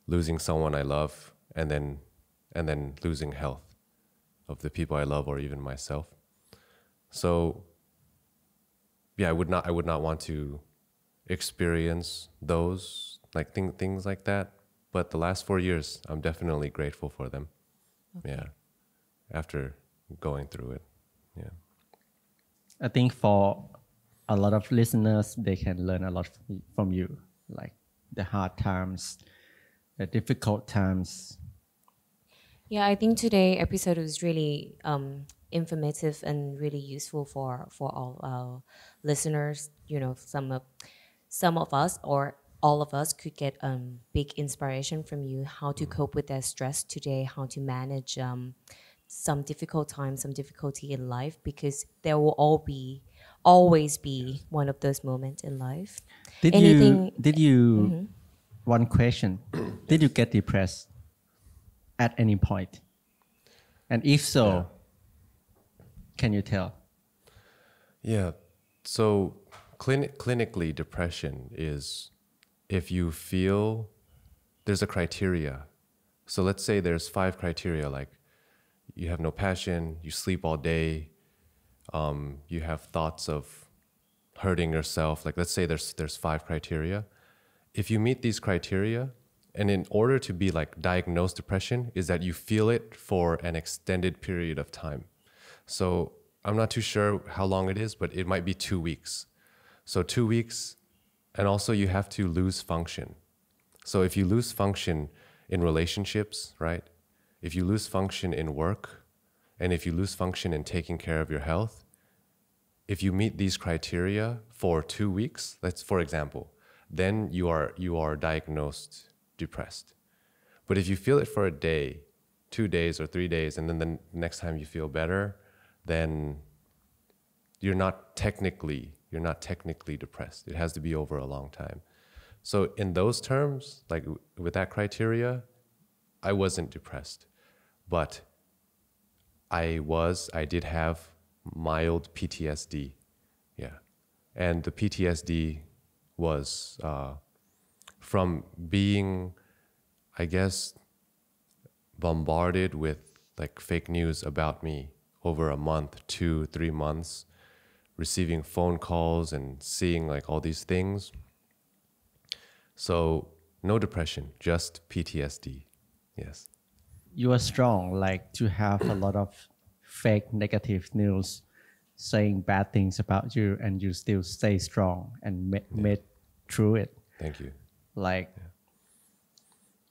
Speaker 4: losing someone I love and then losing health of the people I love or even myself. So yeah, I would not want to experience those like things like that. But the last 4 years, I'm definitely grateful for them. Okay. Yeah, after going through it. Yeah.
Speaker 1: I think for a lot of listeners, they can learn a lot from you, like the hard times, the difficult times.
Speaker 3: Yeah, I think today's episode was really informative and really useful for all our listeners. You know, some of us or all of us could get big inspiration from you how to cope with their stress today, how to manage some difficult times, some difficulty in life, because there will always be one of those moments in life.
Speaker 1: Did you one question, did you get depressed at any point? And if so, can you tell?
Speaker 4: Yeah. So clinically, depression is if you feel there's a criteria. So let's say there's 5 criteria, like you have no passion, you sleep all day, you have thoughts of hurting yourself. Like let's say there's 5 criteria. If you meet these criteria, and in order to be like diagnosed depression is that you feel it for an extended period of time. So I'm not too sure how long it is, but it might be 2 weeks. So 2 weeks, and also you have to lose function. So if you lose function in relationships, right? If you lose function in work, and if you lose function in taking care of your health, if you meet these criteria for 2 weeks, let's for example, then you are diagnosed depressed. But if you feel it for a day, 2 days or 3 days, and then the next time you feel better, then you're not technically depressed. It has to be over a long time. So in those terms, like with that criteria, I wasn't depressed, but I did have mild PTSD. Yeah. And the PTSD was from being, I guess, bombarded with like fake news about me over a month, 2, 3 months, receiving phone calls and seeing like all these things. So no depression, just PTSD. Yes.
Speaker 1: You are strong, like to have a lot of fake negative news saying bad things about you, and you still stay strong and made through it.
Speaker 4: Thank you.
Speaker 1: Like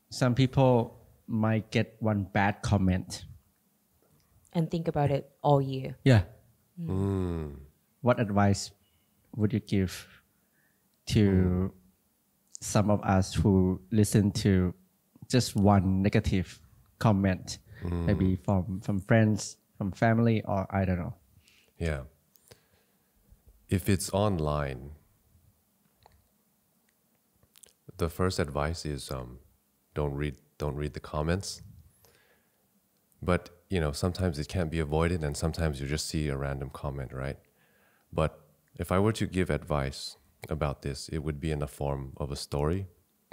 Speaker 1: some people might get one bad comment
Speaker 3: and think about it all year.
Speaker 1: Yeah. What advice would you give to some of us who listen to just one negative comment, maybe from friends, from family, or I don't know?
Speaker 4: Yeah. If it's online, the first advice is don't read the comments. But you know, sometimes it can't be avoided, and sometimes you just see a random comment, right? But if I were to give advice about this, it would be in the form of a story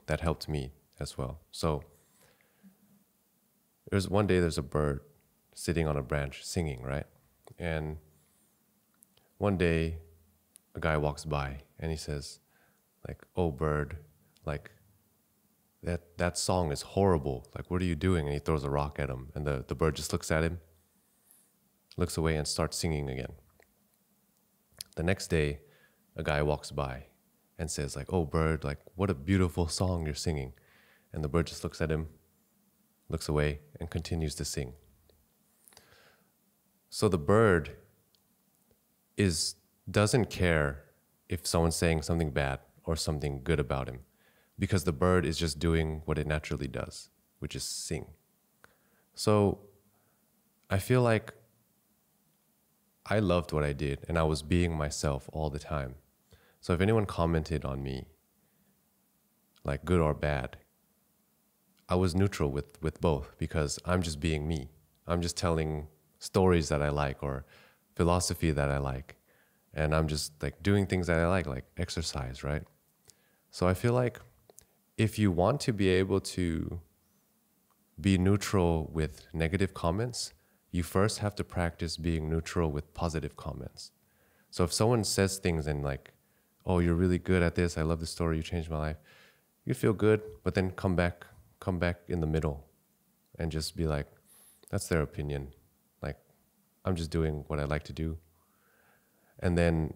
Speaker 4: that helped me as well. So one day there's a bird sitting on a branch singing, right? And one day a guy walks by and he says, like, "Oh bird, like that song is horrible. Like, what are you doing?" And he throws a rock at him, and the bird just looks at him, looks away, and starts singing again. The next day, a guy walks by and says, like, "Oh bird, like what a beautiful song you're singing." And the bird just looks at him, looks away, and continues to sing. So the bird doesn't care if someone's saying something bad or something good about him, because the bird is just doing what it naturally does, which is sing. So I feel like I loved what I did, and I was being myself all the time. So if anyone commented on me, like good or bad, I was neutral with both, because I'm just being me. I'm just telling stories that I like or philosophy that I like. and I'm just like doing things that I like exercise, right? So I feel like if you want to be able to be neutral with negative comments, you first have to practice being neutral with positive comments. So if someone says things and like, oh, you're really good at this, I love this story, you changed my life, you feel good, but then come back in the middle and just be like, that's their opinion. Like, I'm just doing what I like to do. And then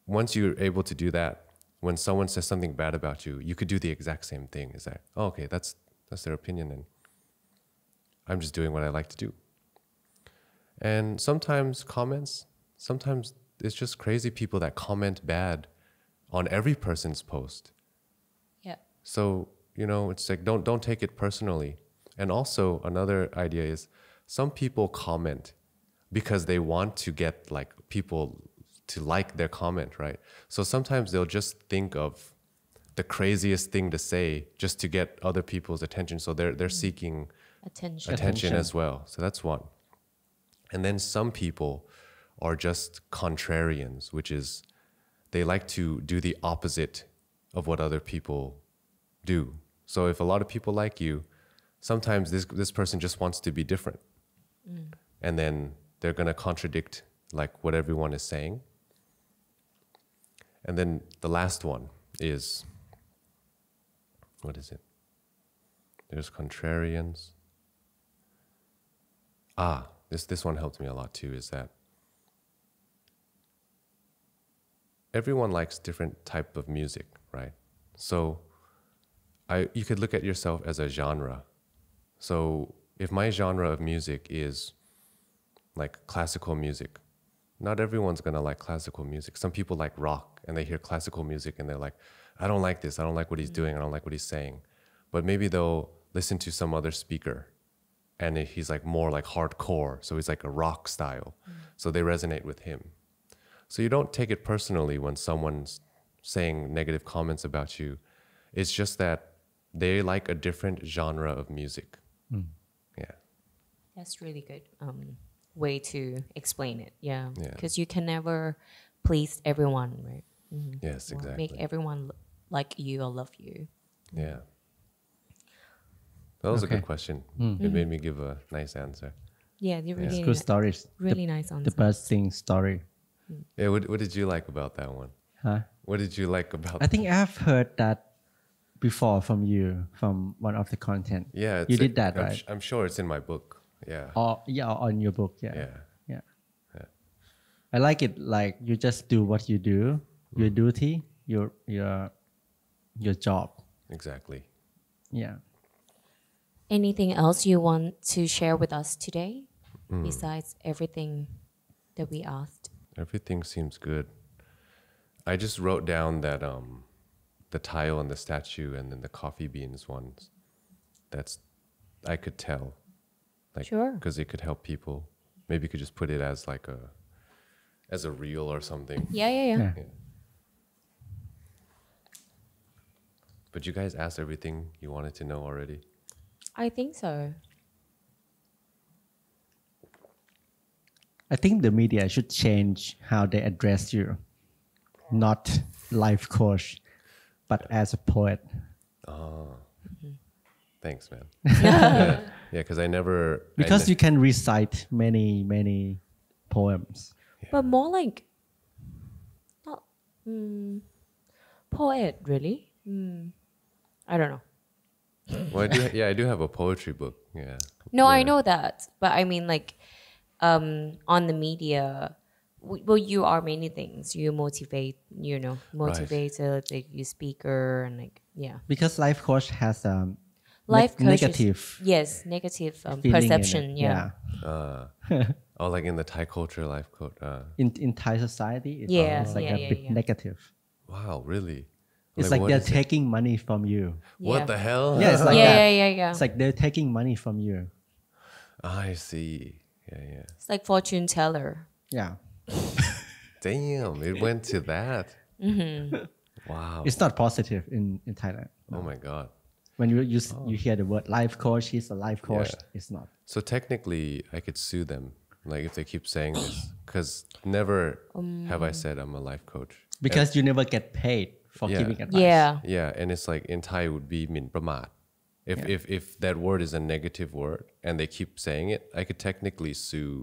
Speaker 4: once you're able to do that, when someone says something bad about you, you could do the exact same thing. Is that, oh, okay, that's their opinion, and I'm just doing what I like to do. And sometimes it's just crazy people that comment bad on every person's post.
Speaker 3: Yeah.
Speaker 4: So, you know, it's like don't take it personally. And also another idea is some people comment because they want to get like people to like their comment, right? So sometimes they'll just think of the craziest thing to say just to get other people's attention. So they're seeking attention as well. So that's one. And then some people are just contrarians, which is they like to do the opposite of what other people do. So if a lot of people like you, sometimes this person just wants to be different. And then they're going to contradict like what everyone is saying. And then the last one is, what is it? There's contrarians. This one helped me a lot too, is that everyone likes different type of music, right? So you could look at yourself as a genre. So if my genre of music is like classical music, not everyone's gonna like classical music. Some people like rock and they hear classical music and they're like, I don't like this, I don't like what he's doing, I don't like what he's saying. But maybe they'll listen to some other speaker and he's like more like hardcore, so he's like a rock style. So they resonate with him. So you don't take it personally when someone's saying negative comments about you. It's just that they like a different genre of music. Yeah.
Speaker 3: That's really good way to explain it. Yeah. Because you can never please everyone, right?
Speaker 4: Yes, exactly.
Speaker 3: Make everyone like you or love you.
Speaker 4: Yeah. That was a good question. It made me give a nice answer.
Speaker 3: Yeah, you really
Speaker 1: Good stories.
Speaker 3: Really nice answer.
Speaker 1: The bursting story.
Speaker 4: Yeah, what did you like about that one?
Speaker 1: Huh?
Speaker 4: What did you like about
Speaker 1: I think I've heard that before from you, from one of the content.
Speaker 4: Yeah,
Speaker 1: you did that, right?
Speaker 4: I'm sure it's in my book. Yeah.
Speaker 1: Or on your book. Yeah. I like it. Like you just do what you do, your duty, your job.
Speaker 4: Exactly.
Speaker 1: Yeah.
Speaker 3: Anything else you want to share with us today besides everything that we asked?
Speaker 4: Everything seems good. I just wrote down that the tile and the statue and then the coffee beans ones. I could tell. Like,
Speaker 3: sure.
Speaker 4: Because it could help people. Maybe you could just put it as like a reel or something.
Speaker 3: Yeah.
Speaker 4: But you guys asked everything you wanted to know already?
Speaker 3: I think so.
Speaker 1: I think the media should change how they address you. Not life coach, but as a poet.
Speaker 4: Oh. Thanks, man. Yeah, because I never...
Speaker 1: Because you can recite many poems.
Speaker 4: Yeah.
Speaker 3: But more like... not poet, really? I don't know.
Speaker 4: Well, I do have a poetry book. Yeah.
Speaker 3: No, I know that. But I mean like on the media... Well, you are many things. You motivator,
Speaker 4: Right.
Speaker 3: like you speaker, and like
Speaker 1: Because life coach has
Speaker 3: life coaches,
Speaker 1: negative.
Speaker 3: Yes, negative
Speaker 1: feeling
Speaker 3: perception.
Speaker 1: in it.
Speaker 4: Oh, like in the Thai culture, life coach.
Speaker 1: In Thai society, it's like a bit negative.
Speaker 4: Wow, really?
Speaker 1: It's like they're taking money from you.
Speaker 4: What the hell?
Speaker 1: Yeah, it's like that.
Speaker 3: Yeah.
Speaker 1: It's like they're taking money from you.
Speaker 4: I see. Yeah.
Speaker 3: It's like fortune teller.
Speaker 1: Yeah.
Speaker 4: Damn, it went to that. Wow.
Speaker 1: It's not positive in Thailand.
Speaker 4: Oh my God.
Speaker 1: When you hear the word life coach, he's a life coach.
Speaker 4: Yeah.
Speaker 1: It's not.
Speaker 4: So technically, I could sue them Like if they keep saying this, because never have I said I'm a life coach.
Speaker 1: Because you never get paid for giving advice.
Speaker 4: Yeah, and it's like in Thai it would be หมิ่นประมาท. If that word is a negative word and they keep saying it, I could technically sue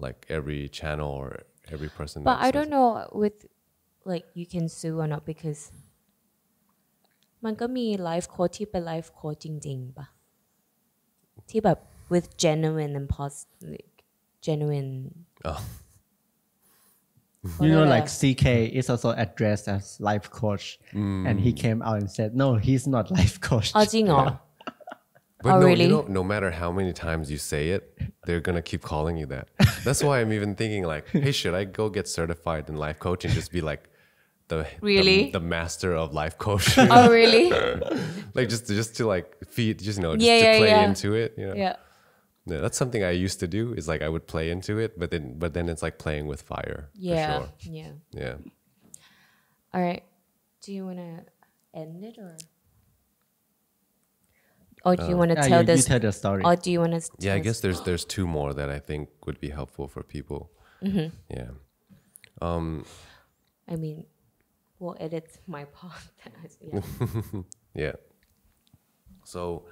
Speaker 4: like every channel or every person.
Speaker 3: But I don't know with like you can sue or not because มันก็มี life coach ที่เป็น life coach จริงๆป่ะที่แบบ with genuine and positive genuine
Speaker 1: You know, like CK is also addressed as life coach, and he came out and said, "No, he's not life coach."
Speaker 3: อ๋อจริงเหรอ
Speaker 4: But no, really? No matter how many times you say it, they're gonna keep calling you that. That's why I'm even thinking like, hey, should I go get certified in life coach and just be like the master of life coach?
Speaker 3: Oh, really?
Speaker 4: Like just to like feed, just to play into it. Yeah, that's something I used to do. Is like I would play into it, but then it's like playing with fire.
Speaker 3: Yeah,
Speaker 4: for sure.
Speaker 3: yeah. All right. Do you wanna end it or do you want to tell
Speaker 1: you tell the story?
Speaker 3: Or do you want to?
Speaker 4: Yeah, I guess there's two more that I think would be helpful for people. Yeah.
Speaker 3: I mean, we'll edit my part.
Speaker 4: Yeah. So,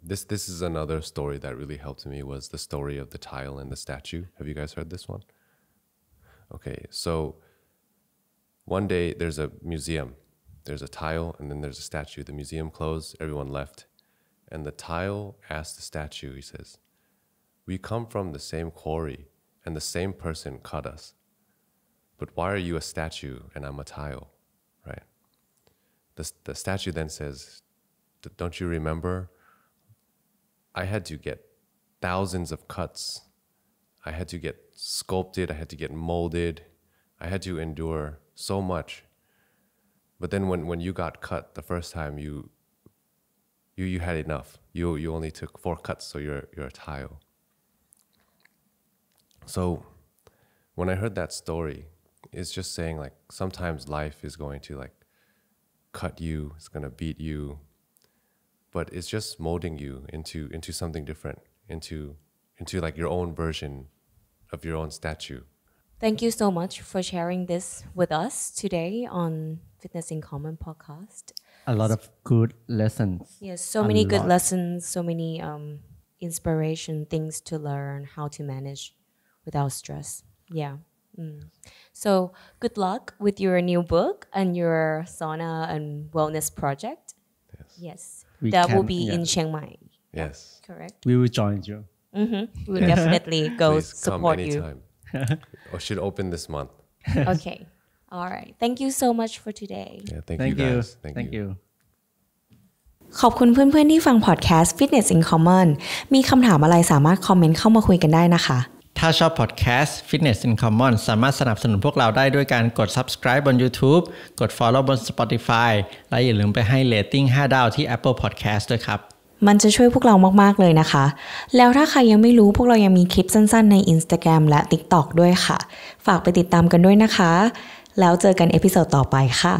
Speaker 4: this is another story that really helped me was the story of the tile and the statue. Have you guys heard this one? Okay, so one day there's a museum. There's a tile and then there's a statue. The museum closed, everyone left. And the tile asked the statue, he says, "We come from the same quarry and the same person cut us. But why are you a statue and I'm a tile?" Right? The statue then says, "Don't you remember? I had to get thousands of cuts. I had to get sculpted. I had to get molded. I had to endure so much. But then when you got cut the first time, you had enough. You only took 4 cuts, so you're a tile." So when I heard that story, it's just saying like sometimes life is going to like cut you, it's going to beat you, but it's just molding you into something different, into like your own version of your own statue.
Speaker 3: Thank you so much for sharing this with us today on Fitness in Common podcast.
Speaker 1: A lot of good lessons.
Speaker 3: Yes, so many good lessons, so many inspiration, things to learn, how to manage without stress. Yeah. So good luck with your new book and your sauna and wellness project.
Speaker 4: Yes.
Speaker 3: That will be in Chiang Mai.
Speaker 4: Yes.
Speaker 3: Correct.
Speaker 1: We will join you.
Speaker 3: We will definitely go support you.
Speaker 4: Or should open this month.
Speaker 3: Okay. All right. Thank you so much for today.
Speaker 4: Yeah, thank you guys. Thank you.
Speaker 2: ขอบคุณเพื่อนๆที่ฟังพอดแคสต์ Fitness in Common มีคำถามอะไรสามารถคอมเมนต์เข้ามาคุยกันได้นะคะ
Speaker 1: ถ้าชอบพอดแคสต์ Fitness in Common สามารถสนับสนุนพวกเราได้ด้วยการกด subscribe บน YouTube กด follow บน Spotify และอย่าลืมไปให้ rating 5 ดาวที่ Apple Podcast ด้วยครับ
Speaker 2: มันจะช่วยพวกเรามากๆเลยนะคะแล้วถ้าใครยังไม่รู้พวกเรายังมีคลิปสั้นๆใน Instagram และ TikTok ด้วยค่ะฝากไปติดตามกันด้วยนะคะแล้วเจอกันเอพิโซดต่อไปค่ะ